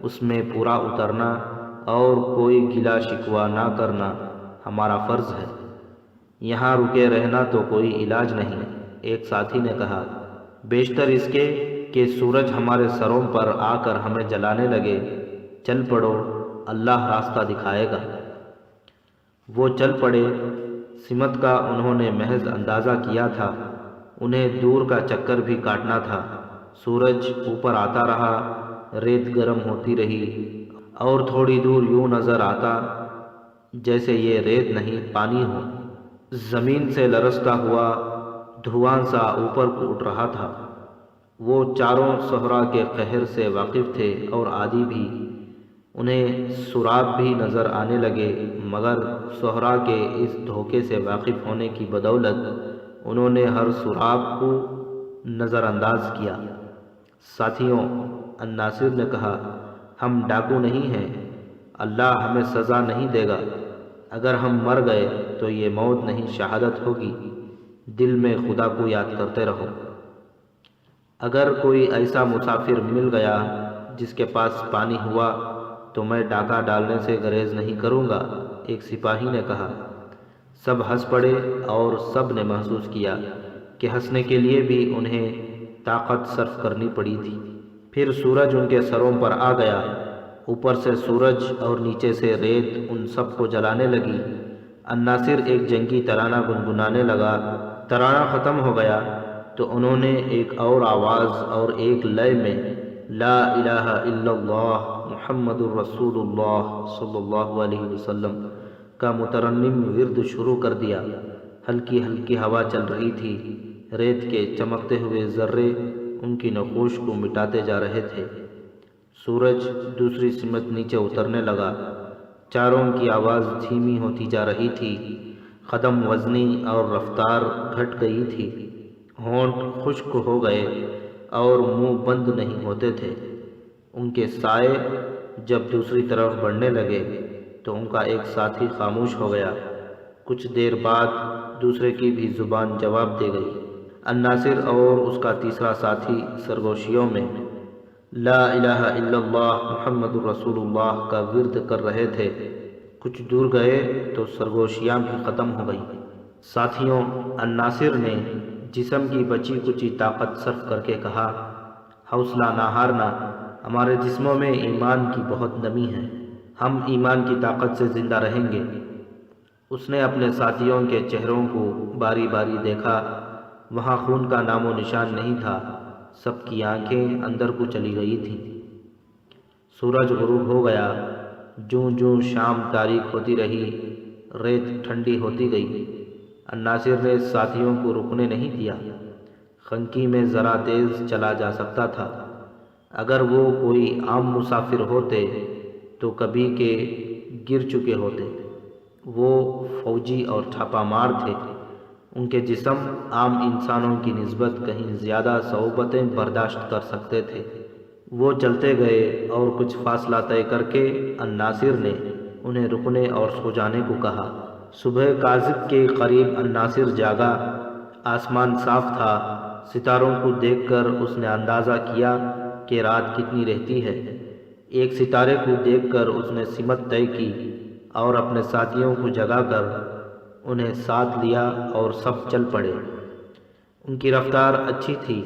اس میں پورا اترنا اور کوئی گلہ شکوہ نہ کرنا ہمارا فرض ہے۔ یہاں رکے رہنا تو کوئی علاج نہیں۔ ایک ساتھی نے کہا، بیشتر اس کے کہ سورج ہمارے سروں پر آ کر ہمیں جلانے لگے۔ چل پڑو، اللہ راستہ دکھائے گا۔ وہ چل پڑے۔ سمت کا انہوں نے محض اندازہ کیا تھا، انہیں دور کا چکر بھی کاٹنا تھا۔ سورج اوپر آتا رہا، ریت گرم ہوتی رہی اور تھوڑی دور یوں نظر آتا جیسے یہ ریت نہیں پانی ہو۔ زمین سے لرزتا ہوا دھواں سا اوپر کو اٹھ رہا تھا۔ وہ چاروں صحرا کے قہر سے واقف تھے اور عادی بھی۔ انہیں سراب بھی نظر آنے لگے، مگر صحرا کے اس دھوکے سے واقف ہونے کی بدولت انہوں نے ہر سراب کو نظر انداز کیا۔ ساتھیوں، الناصر نے کہا، ہم ڈاکو نہیں ہیں، اللہ ہمیں سزا نہیں دے گا۔ اگر ہم مر گئے تو یہ موت نہیں شہادت ہوگی۔ دل میں خدا کو یاد کرتے رہو۔ اگر کوئی ایسا مسافر مل گیا جس کے پاس پانی ہوا تو میں ڈاکہ ڈالنے سے گریز نہیں کروں گا، ایک سپاہی نے کہا۔ سب ہنس پڑے اور سب نے محسوس کیا کہ ہنسنے کے لیے بھی انہیں طاقت صرف کرنی پڑی تھی۔ پھر سورج ان کے سروں پر آ گیا، اوپر سے سورج اور نیچے سے ریت ان سب کو جلانے لگی۔ الناصر ایک جنگی ترانہ گنگنانے لگا۔ ترانہ ختم ہو گیا تو انہوں نے ایک اور آواز اور ایک لے میں لا الہ الا اللہ محمد الرسول اللہ صلی اللہ علیہ وسلم کا مترنم ورد شروع کر دیا۔ ہلکی ہلکی ہوا چل رہی تھی، ریت کے چمکتے ہوئے ذرے ان کی نقوش کو مٹاتے جا رہے تھے۔ سورج دوسری سمت نیچے اترنے لگا، چاروں کی آواز دھیمی ہوتی جا رہی تھی، قدم وزنی اور رفتار گھٹ گئی تھی، ہونٹ خشک ہو گئے اور منہ بند نہیں ہوتے تھے۔ ان کے سائے جب دوسری طرف بڑھنے لگے تو ان کا ایک ساتھی خاموش ہو گیا۔ کچھ دیر بعد دوسرے کی بھی زبان جواب دے گئی۔ الناصر اور اس کا تیسرا ساتھی سرگوشیوں میں لا الہ الا اللہ محمد الرسول اللہ کا ورد کر رہے تھے۔ کچھ دور گئے تو سرگوشیاں بھی ختم ہو گئیں۔ ساتھیوں، الناصر نے جسم کی بچی کچی طاقت صرف کر کے کہا، حوصلہ نہ ہارنا، ہمارے جسموں میں ایمان کی بہت نمی ہے، ہم ایمان کی طاقت سے زندہ رہیں گے۔ اس نے اپنے ساتھیوں کے چہروں کو باری باری دیکھا، وہاں خون کا نام و نشان نہیں تھا، سب کی آنکھیں اندر کو چلی گئی تھیں۔ سورج غروب ہو گیا، جوں جوں شام تاریک ہوتی رہی، ریت ٹھنڈی ہوتی گئی۔ الناصر نے ساتھیوں کو رکنے نہیں دیا، خنکی میں ذرا تیز چلا جا سکتا تھا۔ اگر وہ کوئی عام مسافر ہوتے تو کبھی کے گر چکے ہوتے۔ وہ فوجی اور چھاپا مار تھے، ان کے جسم عام انسانوں کی نسبت کہیں زیادہ صعوبتیں برداشت کر سکتے تھے۔ وہ چلتے گئے اور کچھ فاصلہ طے کر کے الناصر نے انہیں رکنے اور سو جانے کو کہا۔ صبح کاذب کے قریب الناصر جاگا، آسمان صاف تھا، ستاروں کو دیکھ کر اس نے اندازہ کیا کہ رات کتنی رہتی ہے۔ ایک ستارے کو دیکھ کر اس نے سمت طے کی اور اپنے ساتھیوں کو جگا کر انہیں ساتھ لیا اور سب چل پڑے۔ ان کی رفتار اچھی تھی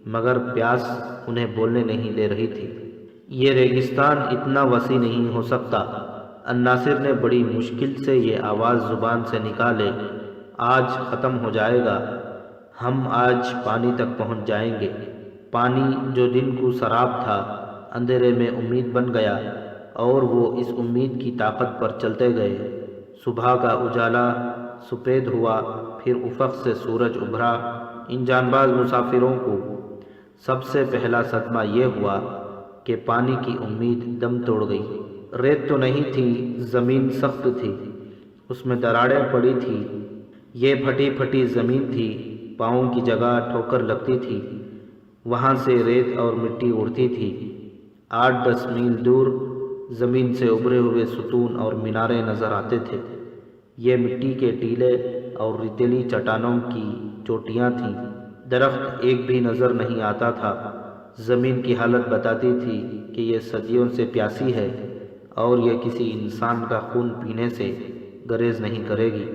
مگر پیاس انہیں بولنے نہیں دے رہی تھی۔ یہ ریگستان اتنا وسیع نہیں ہو سکتا۔ الناصر نے بڑی مشکل سے یہ آواز زبان سے نکالے، آج ختم ہو جائے گا، ہم آج پانی تک پہنچ جائیں گے۔ پانی جو دن کو سراب تھا، اندھیرے میں امید بن گیا اور وہ اس امید کی طاقت پر چلتے گئے۔ صبح کا اجالا سفید ہوا، پھر افق سے سورج ابھرا۔ ان جان باز مسافروں کو سب سے پہلا صدمہ یہ ہوا کہ پانی کی امید دم توڑ گئی۔ ریت تو نہیں تھی، زمین سخت تھی، اس میں دراڑیں پڑی تھی۔ یہ پھٹی پھٹی زمین تھی، پاؤں کی جگہ ٹھوکر لگتی تھی، وہاں سے ریت اور مٹی اڑتی تھی۔ 8-10 میل دور زمین سے ابھرے ہوئے ستون اور میناریں نظر آتے تھے۔ یہ مٹی کے ٹیلے اور ریتیلی چٹانوں کی چوٹیاں تھیں، درخت ایک بھی نظر نہیں آتا تھا۔ زمین کی حالت بتاتی تھی کہ یہ صدیوں سے پیاسی ہے اور یہ کسی انسان کا خون پینے سے گریز نہیں کرے گی۔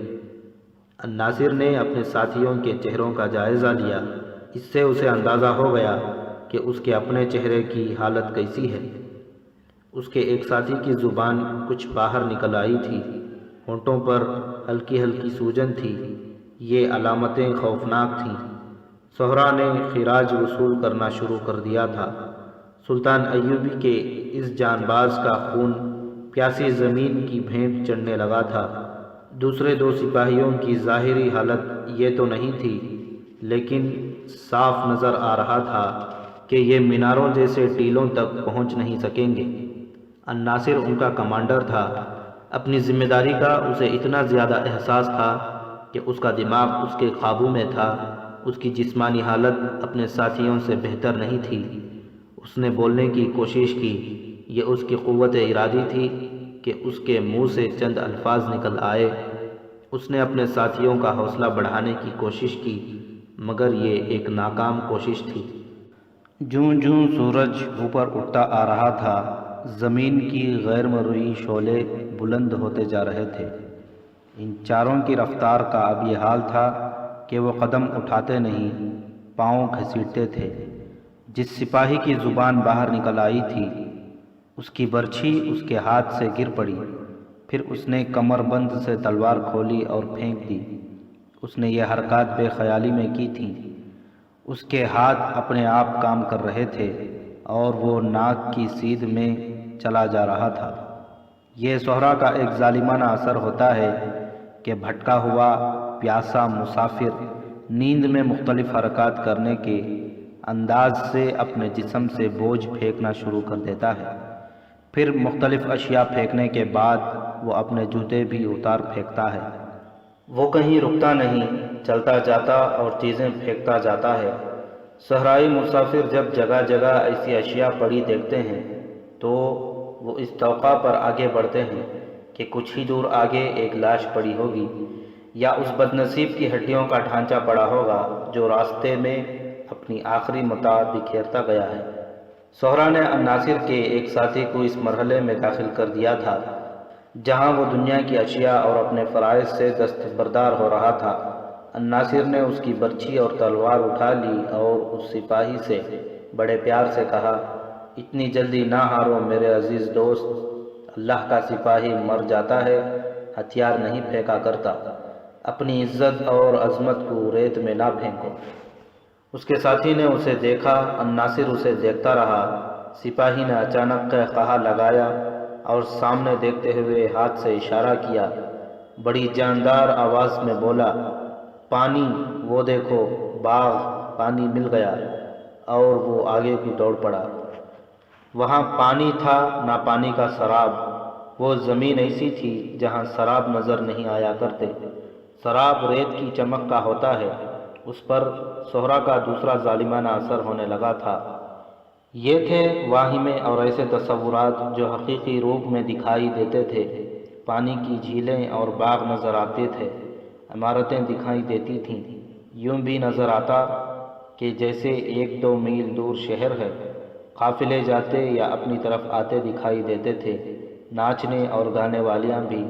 الناصر نے اپنے ساتھیوں کے چہروں کا جائزہ لیا، اس سے اسے اندازہ ہو گیا کہ اس کے اپنے چہرے کی حالت کیسی ہے۔ اس کے ایک ساتھی کی زبان کچھ باہر نکل آئی تھی، ہونٹوں پر ہلکی ہلکی سوجن تھی، یہ علامتیں خوفناک تھیں۔ زہرا نے خراج وصول کرنا شروع کر دیا تھا۔ سلطان ایوبی کے اس جان باز کا خون پیاسی زمین کی بھینٹ چڑھنے لگا تھا۔ دوسرے 2 سپاہیوں کی ظاہری حالت یہ تو نہیں تھی، لیکن صاف نظر آ رہا تھا کہ یہ میناروں جیسے ٹیلوں تک پہنچ نہیں سکیں گے۔ الناصر ان کا کمانڈر تھا، اپنی ذمہ داری کا اسے اتنا زیادہ احساس تھا کہ اس کا دماغ اس کے قابو میں تھا۔ اس کی جسمانی حالت اپنے ساتھیوں سے بہتر نہیں تھی۔ اس نے بولنے کی کوشش کی، یہ اس کی قوت ارادی تھی کہ اس کے منہ سے چند الفاظ نکل آئے، اس نے اپنے ساتھیوں کا حوصلہ بڑھانے کی کوشش کی، مگر یہ ایک ناکام کوشش تھی۔ جوں جوں سورج اوپر اٹھتا آ رہا تھا، زمین کی غیر مرئی شعلے بلند ہوتے جا رہے تھے۔ ان چاروں کی رفتار کا اب یہ حال تھا کہ وہ قدم اٹھاتے نہیں، پاؤں گھسیٹتے تھے۔ جس سپاہی کی زبان باہر نکل آئی تھی، اس کی برچھی اس کے ہاتھ سے گر پڑی۔ پھر اس نے کمر بند سے تلوار کھولی اور پھینک دی۔ اس نے یہ حرکات بے خیالی میں کی تھیں۔ اس کے ہاتھ اپنے آپ کام کر رہے تھے اور وہ ناک کی سیدھ میں چلا جا رہا تھا۔ یہ سہرا کا ایک ظالمانہ اثر ہوتا ہے کہ بھٹکا ہوا پیاسا مسافر نیند میں مختلف حرکات کرنے کے انداز سے اپنے جسم سے بوجھ پھینکنا شروع کر دیتا ہے۔ پھر مختلف اشیاء پھینکنے کے بعد وہ اپنے جوتے بھی اتار پھینکتا ہے۔ وہ کہیں رکتا نہیں، چلتا جاتا اور چیزیں پھینکتا جاتا ہے۔ صحرائی مسافر جب جگہ جگہ ایسی اشیاء پڑی دیکھتے ہیں تو وہ اس توقع پر آگے بڑھتے ہیں کہ کچھ ہی دور آگے ایک لاش پڑی ہوگی، یا اس بد نصیب کی ہڈیوں کا ڈھانچہ پڑا ہوگا جو راستے میں اپنی آخری متاع بکھیرتا گیا ہے۔ سہرا نے الناصر کے ایک ساتھی کو اس مرحلے میں داخل کر دیا تھا جہاں وہ دنیا کی اشیاء اور اپنے فرائض سے دستبردار ہو رہا تھا۔ الناصر نے اس کی برچھی اور تلوار اٹھا لی اور اس سپاہی سے بڑے پیار سے کہا، اتنی جلدی نہ ہارو میرے عزیز دوست، اللہ کا سپاہی مر جاتا ہے، ہتھیار نہیں پھینکا کرتا، اپنی عزت اور عظمت کو ریت میں نہ پھینکو۔ اس کے ساتھی نے اسے دیکھا، الناصر اسے دیکھتا رہا۔ سپاہی نے اچانک قہقہا لگایا اور سامنے دیکھتے ہوئے ہاتھ سے اشارہ کیا، بڑی جاندار آواز میں بولا، پانی، وہ دیکھو باغ، پانی مل گیا، اور وہ آگے کو دوڑ پڑا۔ وہاں پانی تھا، نہ پانی کا سراب۔ وہ زمین ایسی تھی جہاں سراب نظر نہیں آیا کرتے۔ سراب ریت کی چمک کا ہوتا ہے۔ اس پر سہرا کا دوسرا ظالمانہ اثر ہونے لگا تھا۔ یہ تھے واہمے اور ایسے تصورات جو حقیقی روپ میں دکھائی دیتے تھے۔ پانی کی جھیلیں اور باغ نظر آتے تھے، عمارتیں دکھائی دیتی تھیں۔ یوں بھی نظر آتا کہ جیسے 1-2 میل دور شہر ہے۔ قافلے جاتے یا اپنی طرف آتے دکھائی دیتے تھے۔ ناچنے اور گانے والیاں بھی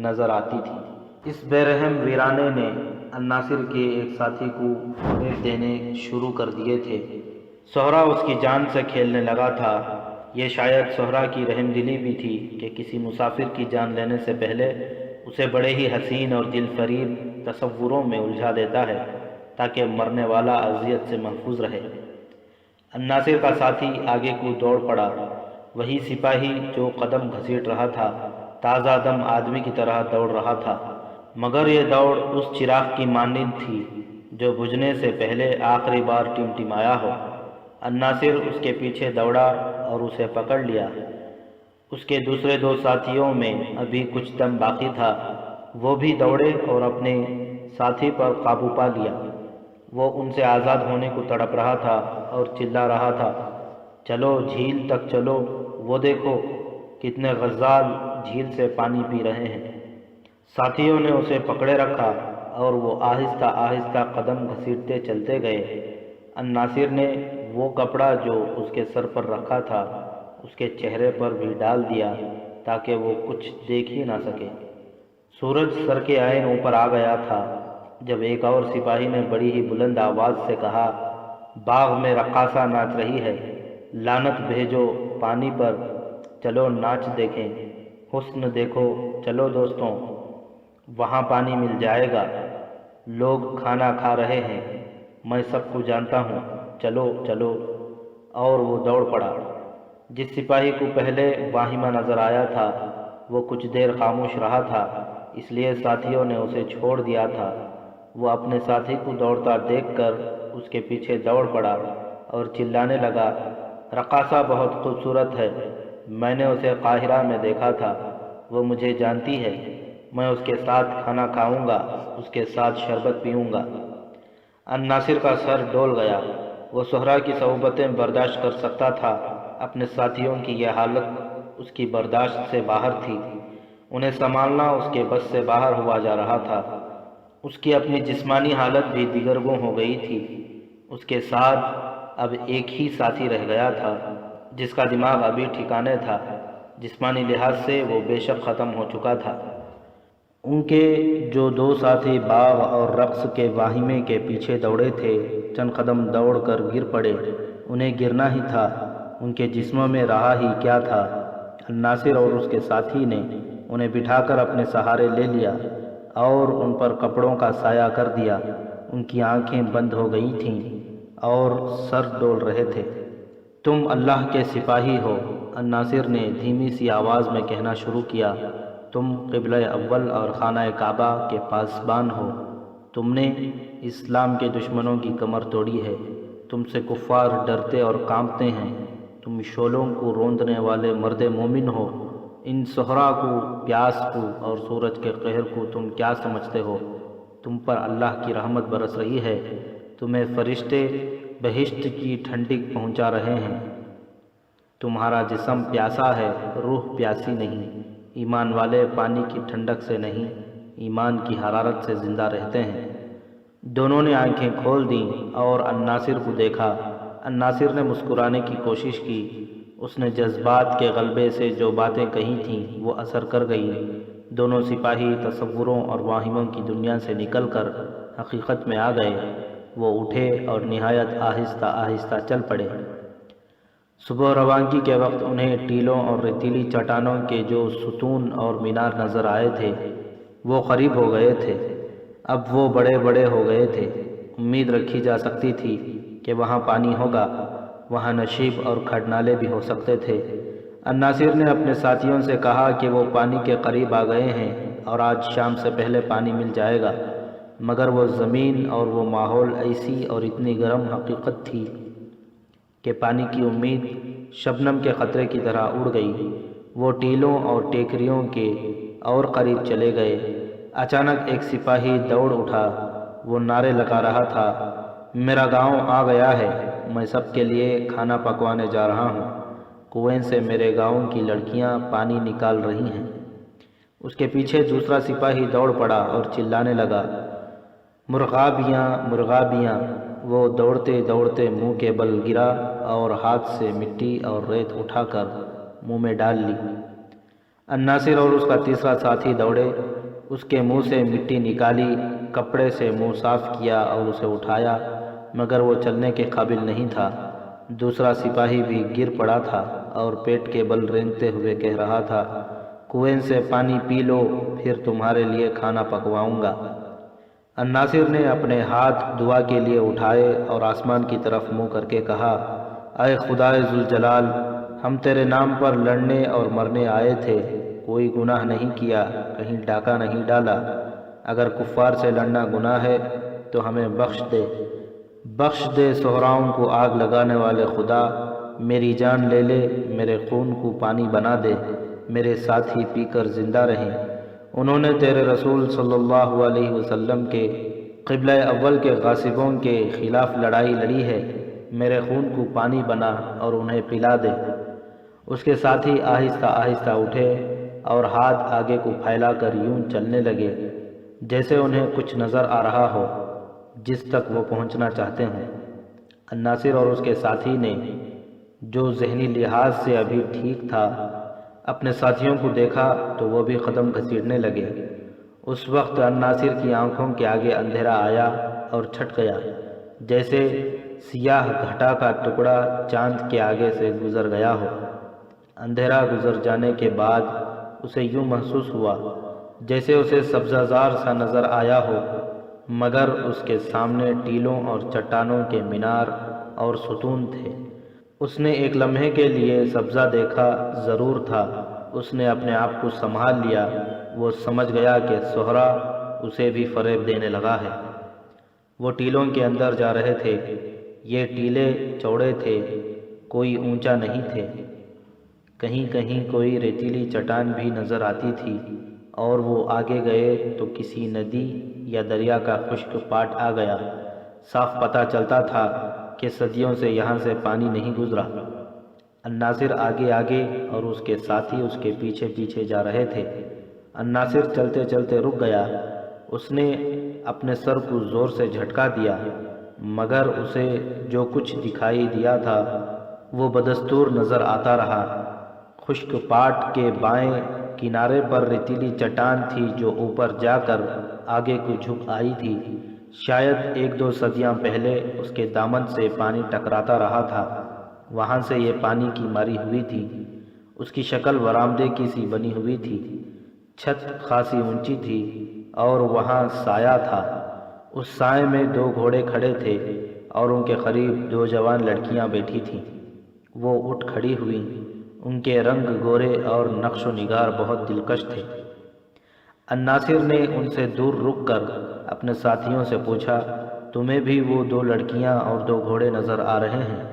نظر آتی تھیں۔ اس بے رحم ویرانے نے الناصر کے ایک ساتھی کو پھینک دینے شروع کر دیے تھے۔ سہرا اس کی جان سے کھیلنے لگا تھا۔ یہ شاید سہرا کی رحم دلی بھی تھی کہ کسی مسافر کی جان لینے سے پہلے اسے بڑے ہی حسین اور دل فریب تصوروں میں الجھا دیتا ہے تاکہ مرنے والا اذیت سے محفوظ رہے۔ الناصر کا ساتھی آگے کو دوڑ پڑا۔ وہی سپاہی جو قدم گھسیٹ رہا تھا، تازہ دم آدمی کی طرح دوڑ رہا تھا، مگر یہ دوڑ اس چراغ کی مانند تھی جو بجھنے سے پہلے آخری بار ٹمٹمایا ہو۔ الناصر اس کے پیچھے دوڑا اور اسے پکڑ لیا۔ اس کے دوسرے 2 ساتھیوں میں ابھی کچھ دم باقی تھا۔ وہ بھی دوڑے اور اپنے ساتھی پر قابو پا لیا۔ وہ ان سے آزاد ہونے کو تڑپ رہا تھا اور چلا رہا تھا، چلو جھیل تک چلو، وہ دیکھو کتنے غزال جھیل سے پانی پی رہے ہیں۔ ساتھیوں نے اسے پکڑے رکھا اور وہ آہستہ آہستہ قدم گھسیٹتے چلتے گئے۔ الناصر نے وہ کپڑا جو اس کے سر پر رکھا تھا اس کے چہرے پر بھی ڈال دیا تاکہ وہ کچھ دیکھ ہی نہ سکے۔ سورج سر کے عین اوپر آ گیا تھا جب ایک اور سپاہی نے بڑی ہی بلند آواز سے کہا، باغ میں رقاصہ ناچ رہی ہے، لعنت بھیجو پانی پر، چلو ناچ دیکھیں، حسن دیکھو، چلو دوستوں، وہاں پانی مل جائے گا، لوگ کھانا کھا رہے ہیں، میں سب کو جانتا ہوں، چلو چلو۔ اور وہ دوڑ پڑا۔ جس سپاہی کو پہلے واہمہ نظر آیا تھا وہ کچھ دیر خاموش رہا تھا، اس لیے ساتھیوں نے اسے چھوڑ دیا تھا۔ وہ اپنے ساتھی کو دوڑتا دیکھ کر اس کے پیچھے دوڑ پڑا اور چلانے لگا، رقاصہ بہت خوبصورت ہے، میں نے اسے قاہرہ میں دیکھا تھا، وہ مجھے جانتی ہے، میں اس کے ساتھ کھانا کھاؤں گا، اس کے ساتھ شربت پیوں گا۔ الناصر کا سر ڈول گیا۔ وہ سہرا کی صحبتیں برداشت کر سکتا تھا، اپنے ساتھیوں کی یہ حالت اس کی برداشت سے باہر تھی۔ انہیں سنبھالنا اس کے بس سے باہر ہوا جا رہا تھا۔ اس کی اپنی جسمانی حالت بھی دیگرگوں ہو گئی تھی۔ اس کے ساتھ اب ایک ہی ساتھی رہ گیا تھا جس کا دماغ ابھی ٹھکانے تھا۔ جسمانی لحاظ سے وہ بے شک ختم ہو چکا تھا۔ ان کے جو دو ساتھی باغ اور رقص کے واہمے کے پیچھے دوڑے تھے، چند قدم دوڑ کر گر پڑے۔ انہیں گرنا ہی تھا، ان کے جسموں میں رہا ہی کیا تھا۔ الناصر اور اس کے ساتھی نے انہیں بٹھا کر اپنے سہارے لے لیا اور ان پر کپڑوں کا سایہ کر دیا۔ ان کی آنکھیں بند ہو گئی تھیں اور سر ڈول رہے تھے۔ تم اللہ کے سپاہی ہو، الناصر نے دھیمی سی آواز میں کہنا شروع کیا۔ تم قبلہ اول اور خانہ کعبہ کے پاسبان ہو۔ تم نے اسلام کے دشمنوں کی کمر توڑی ہے۔ تم سے کفار ڈرتے اور کانپتے ہیں۔ تم شعلوں کو روندنے والے مرد مومن ہو۔ ان صحرا کو، پیاس کو اور سورج کے قہر کو تم کیا سمجھتے ہو؟ تم پر اللہ کی رحمت برس رہی ہے۔ تمہیں فرشتے بہشت کی ٹھنڈک پہنچا رہے ہیں۔ تمہارا جسم پیاسا ہے، روح پیاسی نہیں۔ ایمان والے پانی کی ٹھنڈک سے نہیں، ایمان کی حرارت سے زندہ رہتے ہیں۔ دونوں نے آنکھیں کھول دیں اور الناصر کو دیکھا۔ الناصر نے مسکرانے کی کوشش کی۔ اس نے جذبات کے غلبے سے جو باتیں کہی تھیں وہ اثر کر گئیں۔ دونوں سپاہی تصوروں اور واہموں کی دنیا سے نکل کر حقیقت میں آ گئے۔ وہ اٹھے اور نہایت آہستہ آہستہ چل پڑے۔ صبح روانگی کے وقت انہیں ٹیلوں اور ریتیلی چٹانوں کے جو ستون اور مینار نظر آئے تھے وہ قریب ہو گئے تھے۔ اب وہ بڑے بڑے ہو گئے تھے۔ امید رکھی جا سکتی تھی کہ وہاں پانی ہوگا، وہاں نشیب اور کھڈ نالے بھی ہو سکتے تھے۔ الناصر نے اپنے ساتھیوں سے کہا کہ وہ پانی کے قریب آ گئے ہیں اور آج شام سے پہلے پانی مل جائے گا، مگر وہ زمین اور وہ ماحول ایسی اور اتنی گرم حقیقت تھی کہ پانی کی امید شبنم کے قطرے کی طرح اڑ گئی۔ وہ ٹیلوں اور ٹیکریوں کے اور قریب چلے گئے۔ اچانک ایک سپاہی دوڑ اٹھا۔ وہ نعرے لگا رہا تھا، میرا گاؤں آ گیا ہے، میں سب کے لیے کھانا پکوانے جا رہا ہوں۔ کنویں سے میرے گاؤں کی لڑکیاں پانی نکال رہی ہیں۔ اس کے پیچھے دوسرا سپاہی دوڑ پڑا اور چلانے لگا، مرغابیاں مرغابیاں۔ وہ دوڑتے دوڑتے منہ کے بل گرا اور ہاتھ سے مٹی اور ریت اٹھا کر منہ میں ڈال لی۔ الناصر اور اس کا تیسرا ساتھی دوڑے، اس کے منہ سے مٹی نکالی، کپڑے سے منہ صاف کیا اور اسے اٹھایا، مگر وہ چلنے کے قابل نہیں تھا۔ دوسرا سپاہی بھی گر پڑا تھا اور پیٹ کے بل رینگتے ہوئے کہہ رہا تھا، کنویں سے پانی پی لو، پھر تمہارے لیے کھانا پکواؤں گا۔ الناصر نے اپنے ہاتھ دعا کے لیے اٹھائے اور آسمان کی طرف منہ کر کے کہا، اے خدائے ذوالجلال، ہم تیرے نام پر لڑنے اور مرنے آئے تھے، کوئی گناہ نہیں کیا، کہیں ڈاکہ نہیں ڈالا۔ اگر کفار سے لڑنا گناہ ہے تو ہمیں بخش دے، بخش دے صحراؤں کو آگ لگانے والے خدا، میری جان لے لے، میرے خون کو پانی بنا دے، میرے ساتھی پی کر زندہ رہیں۔ انہوں نے تیرے رسول صلی اللہ علیہ وسلم کے قبلہ اول کے غاصبوں کے خلاف لڑائی لڑی ہے، میرے خون کو پانی بنا اور انہیں پلا دے۔ اس کے ساتھی آہستہ آہستہ اٹھے اور ہاتھ آگے کو پھیلا کر یوں چلنے لگے جیسے انہیں کچھ نظر آ رہا ہو جس تک وہ پہنچنا چاہتے ہیں۔ الناصر اور اس کے ساتھی نے جو ذہنی لحاظ سے ابھی ٹھیک تھا، اپنے ساتھیوں کو دیکھا تو وہ بھی قدم گھسیٹنے لگے۔ اس وقت الناصر کی آنکھوں کے آگے اندھیرا آیا اور چھٹ گیا، جیسے سیاہ گھٹا کا ٹکڑا چاند کے آگے سے گزر گیا ہو۔ اندھیرا گزر جانے کے بعد اسے یوں محسوس ہوا جیسے اسے سبزہ زار سا نظر آیا ہو، مگر اس کے سامنے ٹیلوں اور چٹانوں کے مینار اور ستون تھے۔ اس نے ایک لمحے کے لیے سبزہ دیکھا ضرور تھا، اس نے اپنے آپ کو سنبھال لیا۔ وہ سمجھ گیا کہ صحرا اسے بھی فریب دینے لگا ہے۔ وہ ٹیلوں کے اندر جا رہے تھے۔ یہ ٹیلے چوڑے تھے، کوئی اونچا نہیں تھے۔ کہیں کہیں کوئی ریتیلی چٹان بھی نظر آتی تھی، اور وہ آگے گئے تو کسی ندی یا دریا کا خشک پاٹ آ گیا۔ صاف پتہ چلتا تھا کہ صدیوں سے یہاں سے پانی نہیں گزرا۔ الناصر آگے آگے اور اس کے ساتھی اس کے پیچھے پیچھے جا رہے تھے۔ الناصر چلتے چلتے رک گیا۔ اس نے اپنے سر کو زور سے جھٹکا دیا، مگر اسے جو کچھ دکھائی دیا تھا وہ بدستور نظر آتا رہا۔ خشک پاٹ کے بائیں کنارے پر ریتیلی چٹان تھی جو اوپر جا کر آگے کو جھک آئی تھی۔ شاید 1-2 صدیاں پہلے اس کے دامن سے پانی ٹکراتا رہا تھا، وہاں سے یہ پانی کی ماری ہوئی تھی۔ اس کی شکل برآمدے کی سی بنی ہوئی تھی، چھت خاصی اونچی تھی اور وہاں سایہ تھا۔ اس سائے میں 2 گھوڑے کھڑے تھے اور ان کے قریب 2 جوان لڑکیاں بیٹھی تھیں۔ وہ اٹھ کھڑی ہوئیں، ان کے رنگ گورے اور نقش و نگار بہت دلکش تھے۔ الناصر نے ان سے دور رک کر اپنے ساتھیوں سے پوچھا، تمہیں بھی وہ 2 لڑکیاں اور 2 گھوڑے نظر آ رہے ہیں؟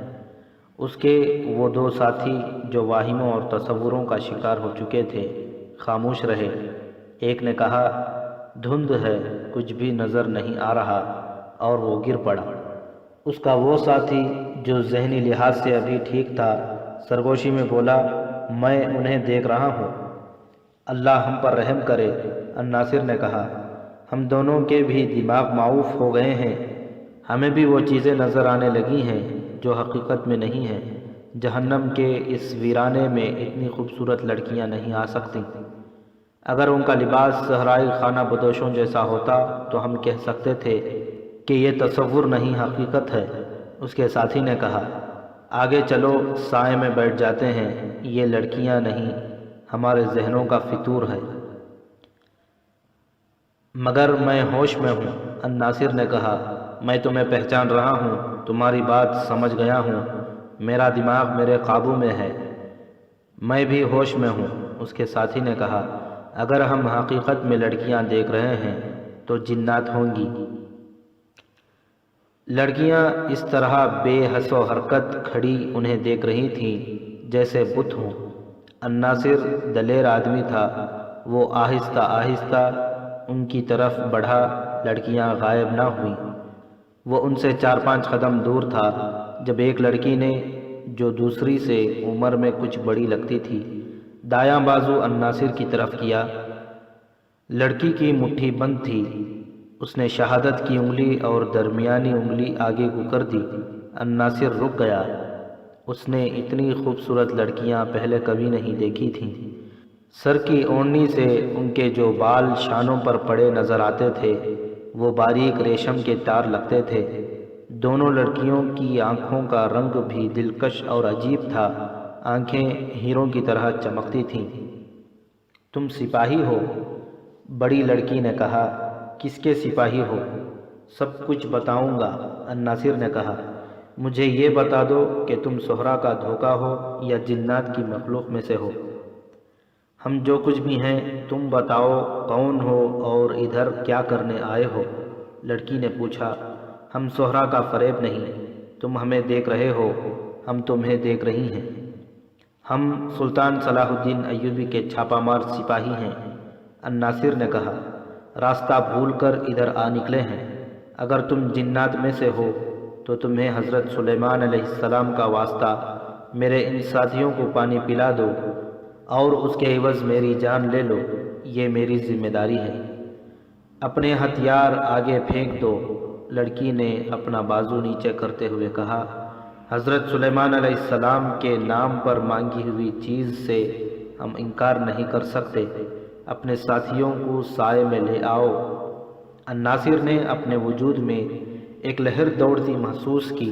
اس کے وہ 2 ساتھی جو واہموں اور تصوروں کا شکار ہو چکے تھے خاموش رہے۔ ایک نے کہا، دھند ہے، کچھ بھی نظر نہیں آ رہا، اور وہ گر پڑا۔ اس کا وہ ساتھی جو ذہنی لحاظ سے ابھی ٹھیک تھا سرگوشی میں بولا، میں انہیں دیکھ رہا ہوں۔ اللہ ہم پر رحم کرے، الناصر نے کہا، ہم دونوں کے بھی دماغ معوف ہو گئے ہیں، ہمیں بھی وہ چیزیں نظر آنے لگی ہیں جو حقیقت میں نہیں ہیں۔ جہنم کے اس ویرانے میں اتنی خوبصورت لڑکیاں نہیں آ سکتیں۔ اگر ان کا لباس صحرائی خانہ بدوشوں جیسا ہوتا تو ہم کہہ سکتے تھے کہ یہ تصور نہیں حقیقت ہے۔ اس کے ساتھی نے کہا، آگے چلو، سائے میں بیٹھ جاتے ہیں، یہ لڑکیاں نہیں، ہمارے ذہنوں کا فطور ہے۔ مگر میں ہوش میں ہوں، الناصر نے کہا، میں تمہیں پہچان رہا ہوں، تمہاری بات سمجھ گیا ہوں، میرا دماغ میرے قابو میں ہے، میں بھی ہوش میں ہوں۔ اس کے ساتھی نے کہا، اگر ہم حقیقت میں لڑکیاں دیکھ رہے ہیں تو جنات ہوں گی۔ لڑکیاں اس طرح بے حس و حرکت کھڑی انہیں دیکھ رہی تھیں جیسے بت ہوں۔ الناصر دلیر آدمی تھا، وہ آہستہ آہستہ ان کی طرف بڑھا، لڑکیاں غائب نہ ہوئیں۔ وہ ان سے 4-5 قدم دور تھا جب ایک لڑکی نے، جو دوسری سے عمر میں کچھ بڑی لگتی تھی، دایاں بازو الناصر کی طرف کیا۔ لڑکی کی مٹھی بند تھی، اس نے شہادت کی انگلی اور درمیانی انگلی آگے کو کر دی۔ الناصر رک گیا، اس نے اتنی خوبصورت لڑکیاں پہلے کبھی نہیں دیکھی تھیں۔ سر کی اوڑھنی سے ان کے جو بال شانوں پر پڑے نظر آتے تھے وہ باریک ریشم کے تار لگتے تھے۔ دونوں لڑکیوں کی آنکھوں کا رنگ بھی دلکش اور عجیب تھا، آنکھیں ہیروں کی طرح چمکتی تھیں۔ تم سپاہی ہو؟ بڑی لڑکی نے کہا، کس کے سپاہی ہو؟ سب کچھ بتاؤں گا، الناصر نے کہا، مجھے یہ بتا دو کہ تم سہرا کا دھوکہ ہو یا جنات کی مخلوق میں سے ہو۔ ہم جو کچھ بھی ہیں، تم بتاؤ کون ہو اور ادھر کیا کرنے آئے ہو؟ لڑکی نے پوچھا، ہم سہرا کا فریب نہیں، تم ہمیں دیکھ رہے ہو، ہم تمہیں دیکھ رہی ہیں۔ ہم سلطان صلاح الدین ایوبی کے چھاپہ مار سپاہی ہیں، الناصر نے کہا، راستہ بھول کر ادھر آ نکلے ہیں۔ اگر تم جنات میں سے ہو تو تمہیں حضرت سلیمان علیہ السلام کا واسطہ، میرے ان ساتھیوں کو پانی پلا دو اور اس کے عوض میری جان لے لو، یہ میری ذمہ داری ہے۔ اپنے ہتھیار آگے پھینک دو، لڑکی نے اپنا بازو نیچے کرتے ہوئے کہا، حضرت سلیمان علیہ السلام کے نام پر مانگی ہوئی چیز سے ہم انکار نہیں کر سکتے، اپنے ساتھیوں کو سائے میں لے آؤ۔ الناصر نے اپنے وجود میں ایک لہر دوڑتی محسوس کی،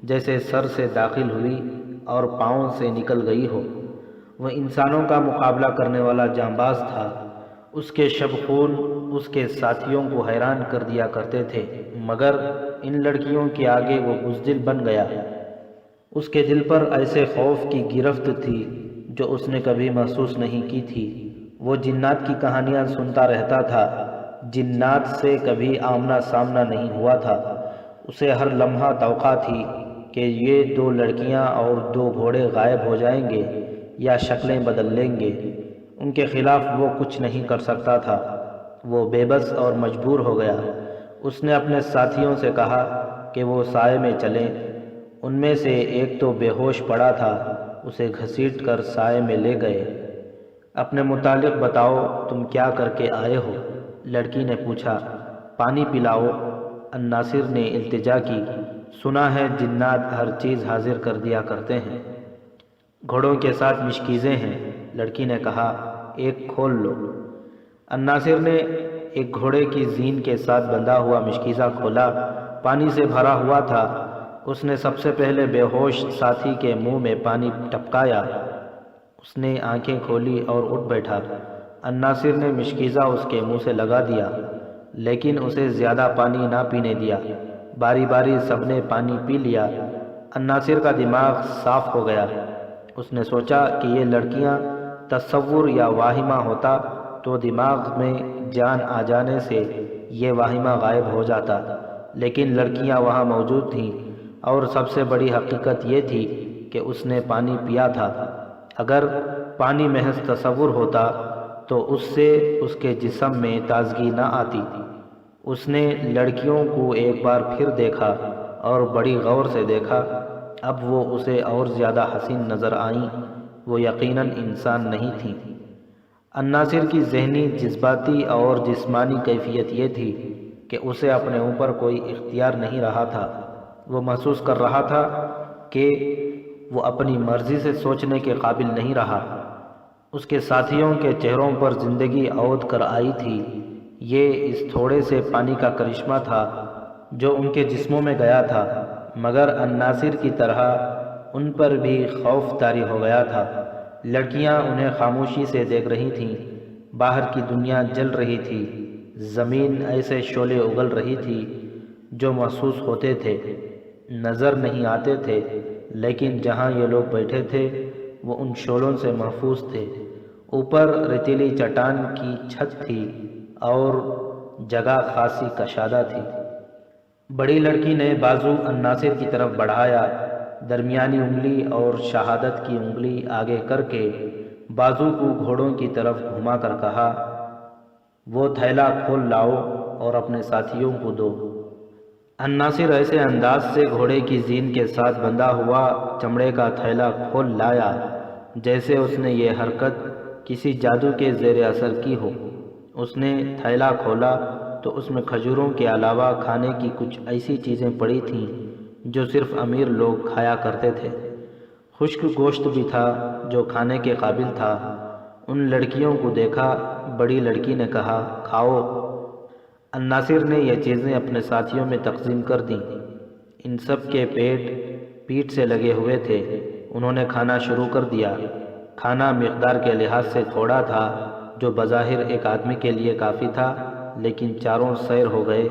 جیسے سر سے داخل ہوئی اور پاؤں سے نکل گئی ہو۔ وہ انسانوں کا مقابلہ کرنے والا جانباز تھا، اس کے شب خون اس کے ساتھیوں کو حیران کر دیا کرتے تھے، مگر ان لڑکیوں کے آگے وہ بزدل بن گیا۔ اس کے دل پر ایسے خوف کی گرفت تھی جو اس نے کبھی محسوس نہیں کی تھی۔ وہ جنات کی کہانیاں سنتا رہتا تھا، جنات سے کبھی آمنا سامنا نہیں ہوا تھا۔ اسے ہر لمحہ توقع تھی کہ یہ 2 لڑکیاں اور 2 گھوڑے غائب ہو جائیں گے یا شکلیں بدل لیں گے۔ ان کے خلاف وہ کچھ نہیں کر سکتا تھا، وہ بے بس اور مجبور ہو گیا۔ اس نے اپنے ساتھیوں سے کہا کہ وہ سائے میں چلیں۔ ان میں سے ایک تو بے ہوش پڑا تھا، اسے گھسیٹ کر سائے میں لے گئے۔ اپنے متعلق بتاؤ، تم کیا کر کے آئے ہو؟ لڑکی نے پوچھا۔ پانی پلاؤ۔ الناصر نے التجا کی۔ سنا ہے جنات ہر چیز حاضر کر دیا کرتے ہیں۔ گھوڑوں کے ساتھ مشکیزیں ہیں، لڑکی نے کہا، ایک کھول لو۔ الناصر نے ایک گھوڑے کی زین کے ساتھ بندھا ہوا مشکیزہ کھولا۔ پانی سے بھرا ہوا تھا۔ اس نے سب سے پہلے بے ہوش ساتھی کے منہ میں پانی ٹپکایا۔ اس نے آنکھیں کھولی اور اٹھ بیٹھا۔ الناصر نے مشکیزہ اس کے منہ سے لگا دیا، لیکن اسے زیادہ پانی نہ پینے دیا۔ باری باری سب نے پانی پی لیا۔ الناصر کا دماغ صاف ہو گیا۔ اس نے سوچا کہ یہ لڑکیاں تصور یا واہمہ ہوتا تو دماغ میں جان آ جانے سے یہ واہمہ غائب ہو جاتا، لیکن لڑکیاں وہاں موجود تھیں، اور سب سے بڑی حقیقت یہ تھی کہ اس نے پانی پیا تھا۔ اگر پانی محض تصور ہوتا تو اس سے اس کے جسم میں تازگی نہ آتی۔ اس نے لڑکیوں کو ایک بار پھر دیکھا اور بڑی غور سے دیکھا۔ اب وہ اسے اور زیادہ حسین نظر آئیں۔ وہ یقیناً انسان نہیں تھیں۔ الناصر کی ذہنی، جذباتی اور جسمانی کیفیت یہ تھی کہ اسے اپنے اوپر کوئی اختیار نہیں رہا تھا۔ وہ محسوس کر رہا تھا کہ وہ اپنی مرضی سے سوچنے کے قابل نہیں رہا۔ اس کے ساتھیوں کے چہروں پر زندگی عود کر آئی تھی۔ یہ اس تھوڑے سے پانی کا کرشمہ تھا جو ان کے جسموں میں گیا تھا، مگر الناصر کی طرح ان پر بھی خوف طاری ہو گیا تھا۔ لڑکیاں انہیں خاموشی سے دیکھ رہی تھیں۔ باہر کی دنیا جل رہی تھی۔ زمین ایسے شعلے اگل رہی تھی جو محسوس ہوتے تھے، نظر نہیں آتے تھے، لیکن جہاں یہ لوگ بیٹھے تھے وہ ان شعلوں سے محفوظ تھے۔ اوپر ریتیلی چٹان کی چھت تھی اور جگہ خاصی کشادہ تھی۔ بڑی لڑکی نے بازو الناصر کی طرف بڑھایا، درمیانی انگلی اور شہادت کی انگلی آگے کر کے بازو کو گھوڑوں کی طرف گھما کر کہا، وہ تھیلا کھول لاؤ اور اپنے ساتھیوں کو دو۔ الناصر ایسے انداز سے گھوڑے کی زین کے ساتھ بندھا ہوا چمڑے کا تھیلا کھول لایا جیسے اس نے یہ حرکت کسی جادو کے زیر اثر کی ہو۔ اس نے تھیلا کھولا تو اس میں کھجوروں کے علاوہ کھانے کی کچھ ایسی چیزیں پڑی تھیں جو صرف امیر لوگ کھایا کرتے تھے۔ خشک گوشت بھی تھا جو کھانے کے قابل تھا۔ ان لڑکیوں کو دیکھا۔ بڑی لڑکی نے کہا، کھاؤ۔ الناصر نے یہ چیزیں اپنے ساتھیوں میں تقسیم کر دیں۔ ان سب کے پیٹ سے لگے ہوئے تھے۔ انہوں نے کھانا شروع کر دیا۔ کھانا مقدار کے لحاظ سے تھوڑا تھا، جو بظاہر ایک آدمی کے لیے کافی تھا، لیکن چاروں سیر ہو گئے۔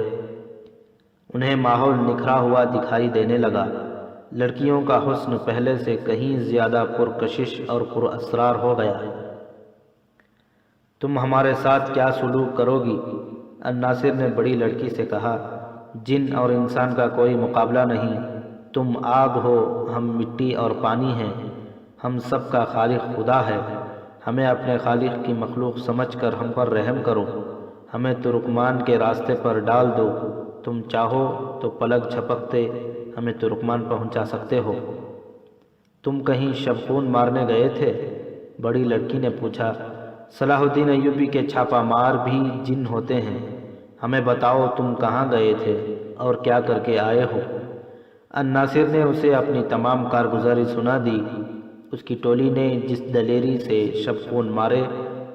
انہیں ماحول نکھرا ہوا دکھائی دینے لگا۔ لڑکیوں کا حسن پہلے سے کہیں زیادہ پرکشش اور پر اسرار ہو گیا۔ تم ہمارے ساتھ کیا سلوک کرو گی؟ الناصر نے بڑی لڑکی سے کہا، جن اور انسان کا کوئی مقابلہ نہیں۔ تم آگ ہو، ہم مٹی اور پانی ہیں۔ ہم سب کا خالق خدا ہے۔ ہمیں اپنے خالق کی مخلوق سمجھ کر ہم پر رحم کرو۔ ہمیں ترکمان کے راستے پر ڈال دو۔ تم چاہو تو پلک جھپکتے ہمیں ترکمان پہنچا سکتے ہو۔ تم کہیں شبخون مارنے گئے تھے؟ بڑی لڑکی نے پوچھا۔ صلاح الدین ایوبی کے چھاپا مار بھی جن ہوتے ہیں۔ ہمیں بتاؤ تم کہاں گئے تھے اور کیا کر کے آئے ہو؟ الناصر نے اسے اپنی تمام کارگزاری سنا دی۔ اس کی ٹولی نے جس دلیری سے شبخون مارے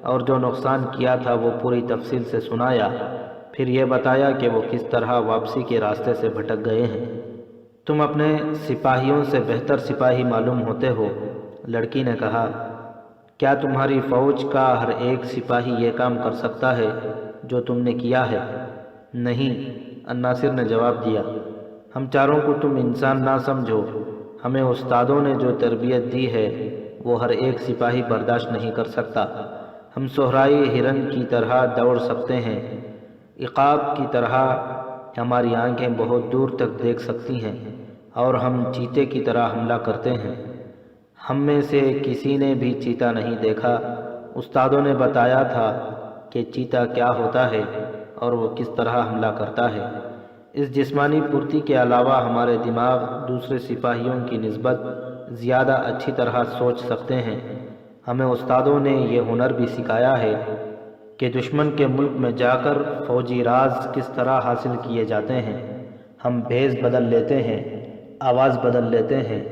اور جو نقصان کیا تھا وہ پوری تفصیل سے سنایا۔ پھر یہ بتایا کہ وہ کس طرح واپسی کے راستے سے بھٹک گئے ہیں۔ تم اپنے سپاہیوں سے بہتر سپاہی معلوم ہوتے ہو، لڑکی نے کہا۔ کیا تمہاری فوج کا ہر ایک سپاہی یہ کام کر سکتا ہے جو تم نے کیا ہے؟ نہیں، الناصر نے جواب دیا۔ ہم چاروں کو تم انسان نہ سمجھو۔ ہمیں استادوں نے جو تربیت دی ہے وہ ہر ایک سپاہی برداشت نہیں کر سکتا۔ ہم صحرائی ہرن کی طرح دوڑ سکتے ہیں، عقاب کی طرح ہماری آنکھیں بہت دور تک دیکھ سکتی ہیں، اور ہم چیتے کی طرح حملہ کرتے ہیں۔ ہم میں سے کسی نے بھی چیتا نہیں دیکھا۔ استادوں نے بتایا تھا کہ چیتا کیا ہوتا ہے اور وہ کس طرح حملہ کرتا ہے۔ اس جسمانی پھرتی کے علاوہ ہمارے دماغ دوسرے سپاہیوں کی نسبت زیادہ اچھی طرح سوچ سکتے ہیں۔ ہمیں استادوں نے یہ ہنر بھی سکھایا ہے کہ دشمن کے ملک میں جا کر فوجی راز کس طرح حاصل کیے جاتے ہیں۔ ہم بھیس بدل لیتے ہیں، آواز بدل لیتے ہیں،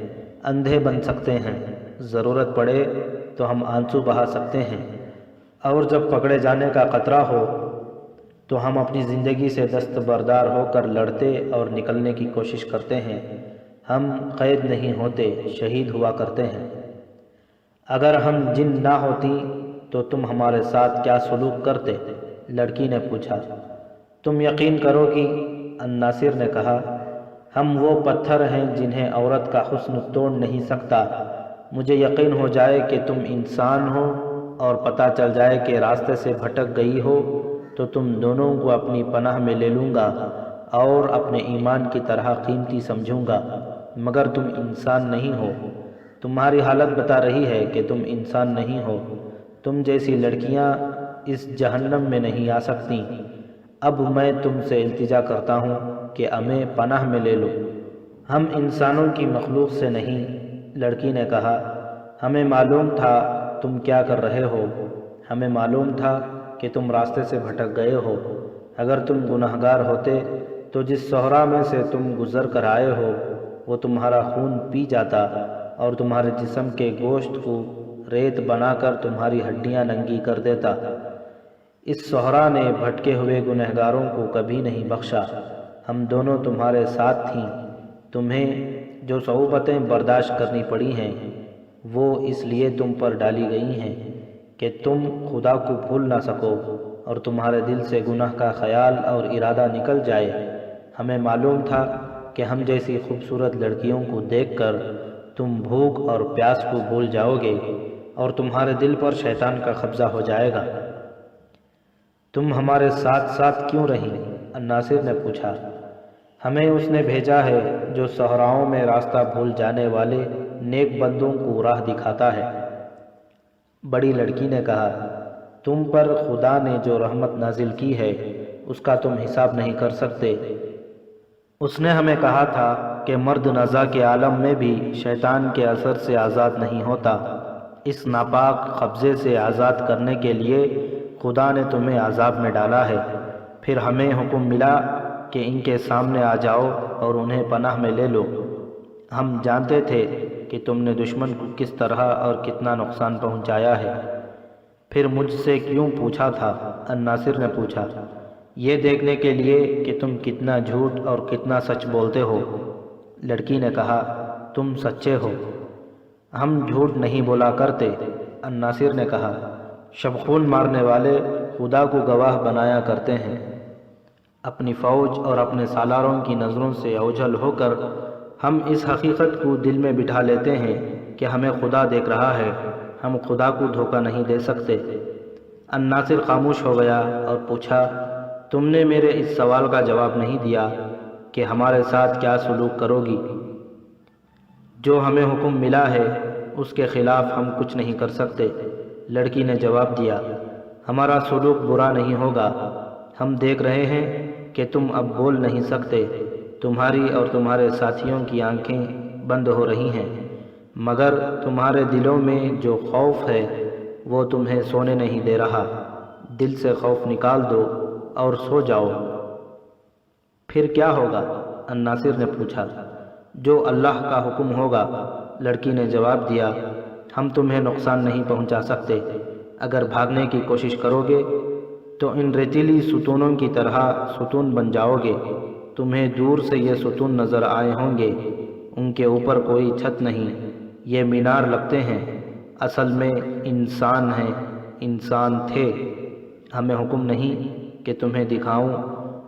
اندھے بن سکتے ہیں، ضرورت پڑے تو ہم آنسو بہا سکتے ہیں، اور جب پکڑے جانے کا خطرہ ہو تو ہم اپنی زندگی سے دستبردار ہو کر لڑتے اور نکلنے کی کوشش کرتے ہیں۔ ہم قید نہیں ہوتے، شہید ہوا کرتے ہیں۔ اگر ہم جن نہ ہوتی تو تم ہمارے ساتھ کیا سلوک کرتے؟ لڑکی نے پوچھا۔ تم یقین کرو گی، الناصر نے کہا، ہم وہ پتھر ہیں جنہیں عورت کا حسن توڑ نہیں سکتا۔ مجھے یقین ہو جائے کہ تم انسان ہو اور پتہ چل جائے کہ راستے سے بھٹک گئی ہو تو تم دونوں کو اپنی پناہ میں لے لوں گا اور اپنے ایمان کی طرح قیمتی سمجھوں گا، مگر تم انسان نہیں ہو۔ تمہاری حالت بتا رہی ہے کہ تم انسان نہیں ہو۔ تم جیسی لڑکیاں اس جہنم میں نہیں آ سکتی۔ اب میں تم سے التجا کرتا ہوں کہ ہمیں پناہ میں لے لو۔ ہم انسانوں کی مخلوق سے نہیں، لڑکی نے کہا۔ ہمیں معلوم تھا تم کیا کر رہے ہو، ہمیں معلوم تھا کہ تم راستے سے بھٹک گئے ہو۔ اگر تم گنہگار ہوتے تو جس صحرا میں سے تم گزر کر آئے ہو وہ تمہارا خون پی جاتا اور تمہارے جسم کے گوشت کو ریت بنا کر تمہاری ہڈیاں ننگی کر دیتا۔ اس صحرا نے بھٹکے ہوئے گنہگاروں کو کبھی نہیں بخشا۔ ہم دونوں تمہارے ساتھ تھیں۔ تمہیں جو صعوبتیں برداشت کرنی پڑی ہیں وہ اس لیے تم پر ڈالی گئی ہیں کہ تم خدا کو بھول نہ سکو اور تمہارے دل سے گناہ کا خیال اور ارادہ نکل جائے۔ ہمیں معلوم تھا کہ ہم جیسی خوبصورت لڑکیوں کو دیکھ کر تم بھوک اور پیاس کو بھول جاؤ گے اور تمہارے دل پر شیطان کا قبضہ ہو جائے گا۔ تم ہمارے ساتھ ساتھ کیوں رہیں؟ الناصر نے پوچھا۔ ہمیں اس نے بھیجا ہے جو صحراؤں میں راستہ بھول جانے والے نیک بندوں کو راہ دکھاتا ہے۔ بڑی لڑکی نے کہا، تم پر خدا نے جو رحمت نازل کی ہے اس کا تم حساب نہیں کر سکتے۔ اس نے ہمیں کہا تھا کہ مرد نزا کے عالم میں بھی شیطان کے اثر سے آزاد نہیں ہوتا۔ اس ناپاک قبضے سے آزاد کرنے کے لیے خدا نے تمہیں عذاب میں ڈالا ہے۔ پھر ہمیں حکم ملا کہ ان کے سامنے آ جاؤ اور انہیں پناہ میں لے لو۔ ہم جانتے تھے کہ تم نے دشمن کو کس طرح اور کتنا نقصان پہنچایا ہے۔ پھر مجھ سے کیوں پوچھا تھا؟ الناصر نے پوچھا۔ یہ دیکھنے کے لیے کہ تم کتنا جھوٹ اور کتنا سچ بولتے ہو۔ لڑکی نے کہا، تم سچے ہو۔ ہم جھوٹ نہیں بولا کرتے، الناصر نے کہا۔ شبخون مارنے والے خدا کو گواہ بنایا کرتے ہیں۔ اپنی فوج اور اپنے سالاروں کی نظروں سے اوجھل ہو کر ہم اس حقیقت کو دل میں بٹھا لیتے ہیں کہ ہمیں خدا دیکھ رہا ہے۔ ہم خدا کو دھوکہ نہیں دے سکتے۔ الناصر خاموش ہو گیا اور پوچھا، تم نے میرے اس سوال کا جواب نہیں دیا کہ ہمارے ساتھ کیا سلوک کرو گی؟ جو ہمیں حکم ملا ہے اس کے خلاف ہم کچھ نہیں کر سکتے۔ لڑکی نے جواب دیا، ہمارا سلوک برا نہیں ہوگا۔ ہم دیکھ رہے ہیں کہ تم اب بول نہیں سکتے۔ تمہاری اور تمہارے ساتھیوں کی آنکھیں بند ہو رہی ہیں، مگر تمہارے دلوں میں جو خوف ہے وہ تمہیں سونے نہیں دے رہا۔ دل سے خوف نکال دو اور سو جاؤ۔ پھر کیا ہوگا؟ الناصر نے پوچھا۔ جو اللہ کا حکم ہوگا، لڑکی نے جواب دیا۔ ہم تمہیں نقصان نہیں پہنچا سکتے۔ اگر بھاگنے کی کوشش کرو گے تو ان ریتیلی ستونوں کی طرح ستون بن جاؤ گے۔ تمہیں دور سے یہ ستون نظر آئے ہوں گے، ان کے اوپر کوئی چھت نہیں، یہ مینار لگتے ہیں، اصل میں انسان ہیں، انسان تھے۔ ہمیں حکم نہیں کہ تمہیں دکھاؤں۔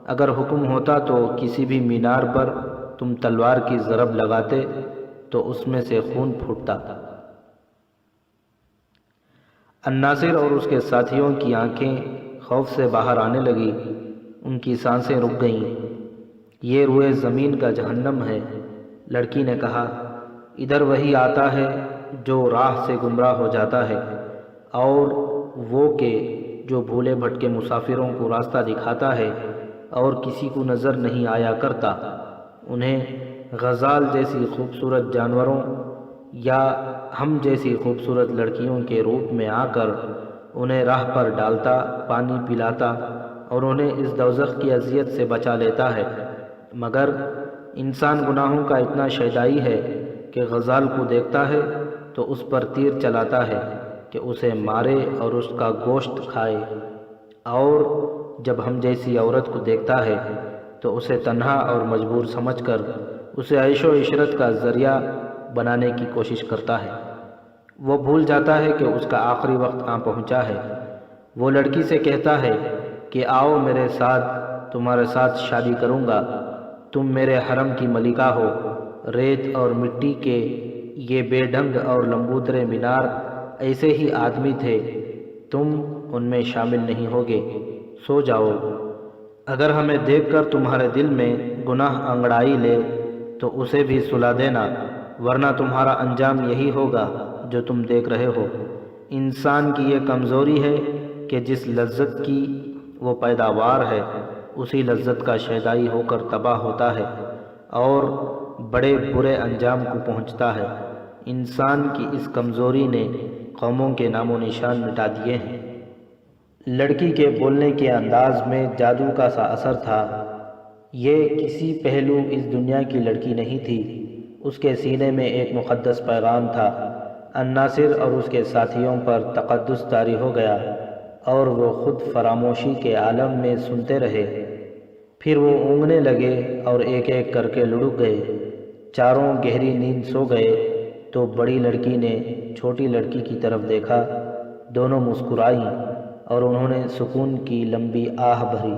اگر حکم ہوتا تو کسی بھی مینار پر تم تلوار کی ضرب لگاتے تو اس میں سے خون پھوٹتا۔ الناصر اور اس کے ساتھیوں کی آنکھیں خوف سے باہر آنے لگی، ان کی سانسیں رک گئیں۔ یہ روئے زمین کا جہنم ہے، لڑکی نے کہا۔ ادھر وہی آتا ہے جو راہ سے گمراہ ہو جاتا ہے، اور وہ کہ جو بھولے بھٹکے مسافروں کو راستہ دکھاتا ہے اور کسی کو نظر نہیں آیا کرتا۔ انہیں غزال جیسی خوبصورت جانوروں یا ہم جیسی خوبصورت لڑکیوں کے روپ میں آ کر انہیں راہ پر ڈالتا، پانی پلاتا اور انہیں اس دوزخ کی اذیت سے بچا لیتا ہے، مگر انسان گناہوں کا اتنا شیدائی ہے کہ غزال کو دیکھتا ہے تو اس پر تیر چلاتا ہے کہ اسے مارے اور اس کا گوشت کھائے، اور جب ہم جیسی عورت کو دیکھتا ہے تو اسے تنہا اور مجبور سمجھ کر اسے عیش و عشرت کا ذریعہ بنانے کی کوشش کرتا ہے۔ وہ بھول جاتا ہے کہ اس کا آخری وقت آ پہنچا ہے۔ وہ لڑکی سے کہتا ہے کہ آؤ میرے ساتھ، تمہارے ساتھ شادی کروں گا، تم میرے حرم کی ملکہ ہو۔ ریت اور مٹی کے یہ بے ڈھنگ اور لمبوترے مینار ایسے ہی آدمی تھے، تم ان میں شامل نہیں ہوگے، سو جاؤ۔ اگر ہمیں دیکھ کر تمہارے دل میں گناہ انگڑائی لے تو اسے بھی سلا دینا، ورنہ تمہارا انجام یہی ہوگا جو تم دیکھ رہے ہو۔ انسان کی یہ کمزوری ہے کہ جس لذت کی وہ پیداوار ہے اسی لذت کا شیدائی ہو کر تباہ ہوتا ہے اور بڑے برے انجام کو پہنچتا ہے۔ انسان کی اس کمزوری نے قوموں کے نام و نشان مٹا دیے ہیں۔ لڑکی کے بولنے کے انداز میں جادو کا سا اثر تھا۔ یہ کسی پہلو اس دنیا کی لڑکی نہیں تھی، اس کے سینے میں ایک مقدس پیغام تھا۔ الناصر اور اس کے ساتھیوں پر تقدس طاری ہو گیا اور وہ خود فراموشی کے عالم میں سنتے رہے۔ پھر وہ اونگنے لگے اور ایک ایک کر کے لڑک گئے۔ چاروں گہری نیند سو گئے تو بڑی لڑکی نے چھوٹی لڑکی کی طرف دیکھا، دونوں مسکرائیں اور انہوں نے سکون کی لمبی آہ بھری۔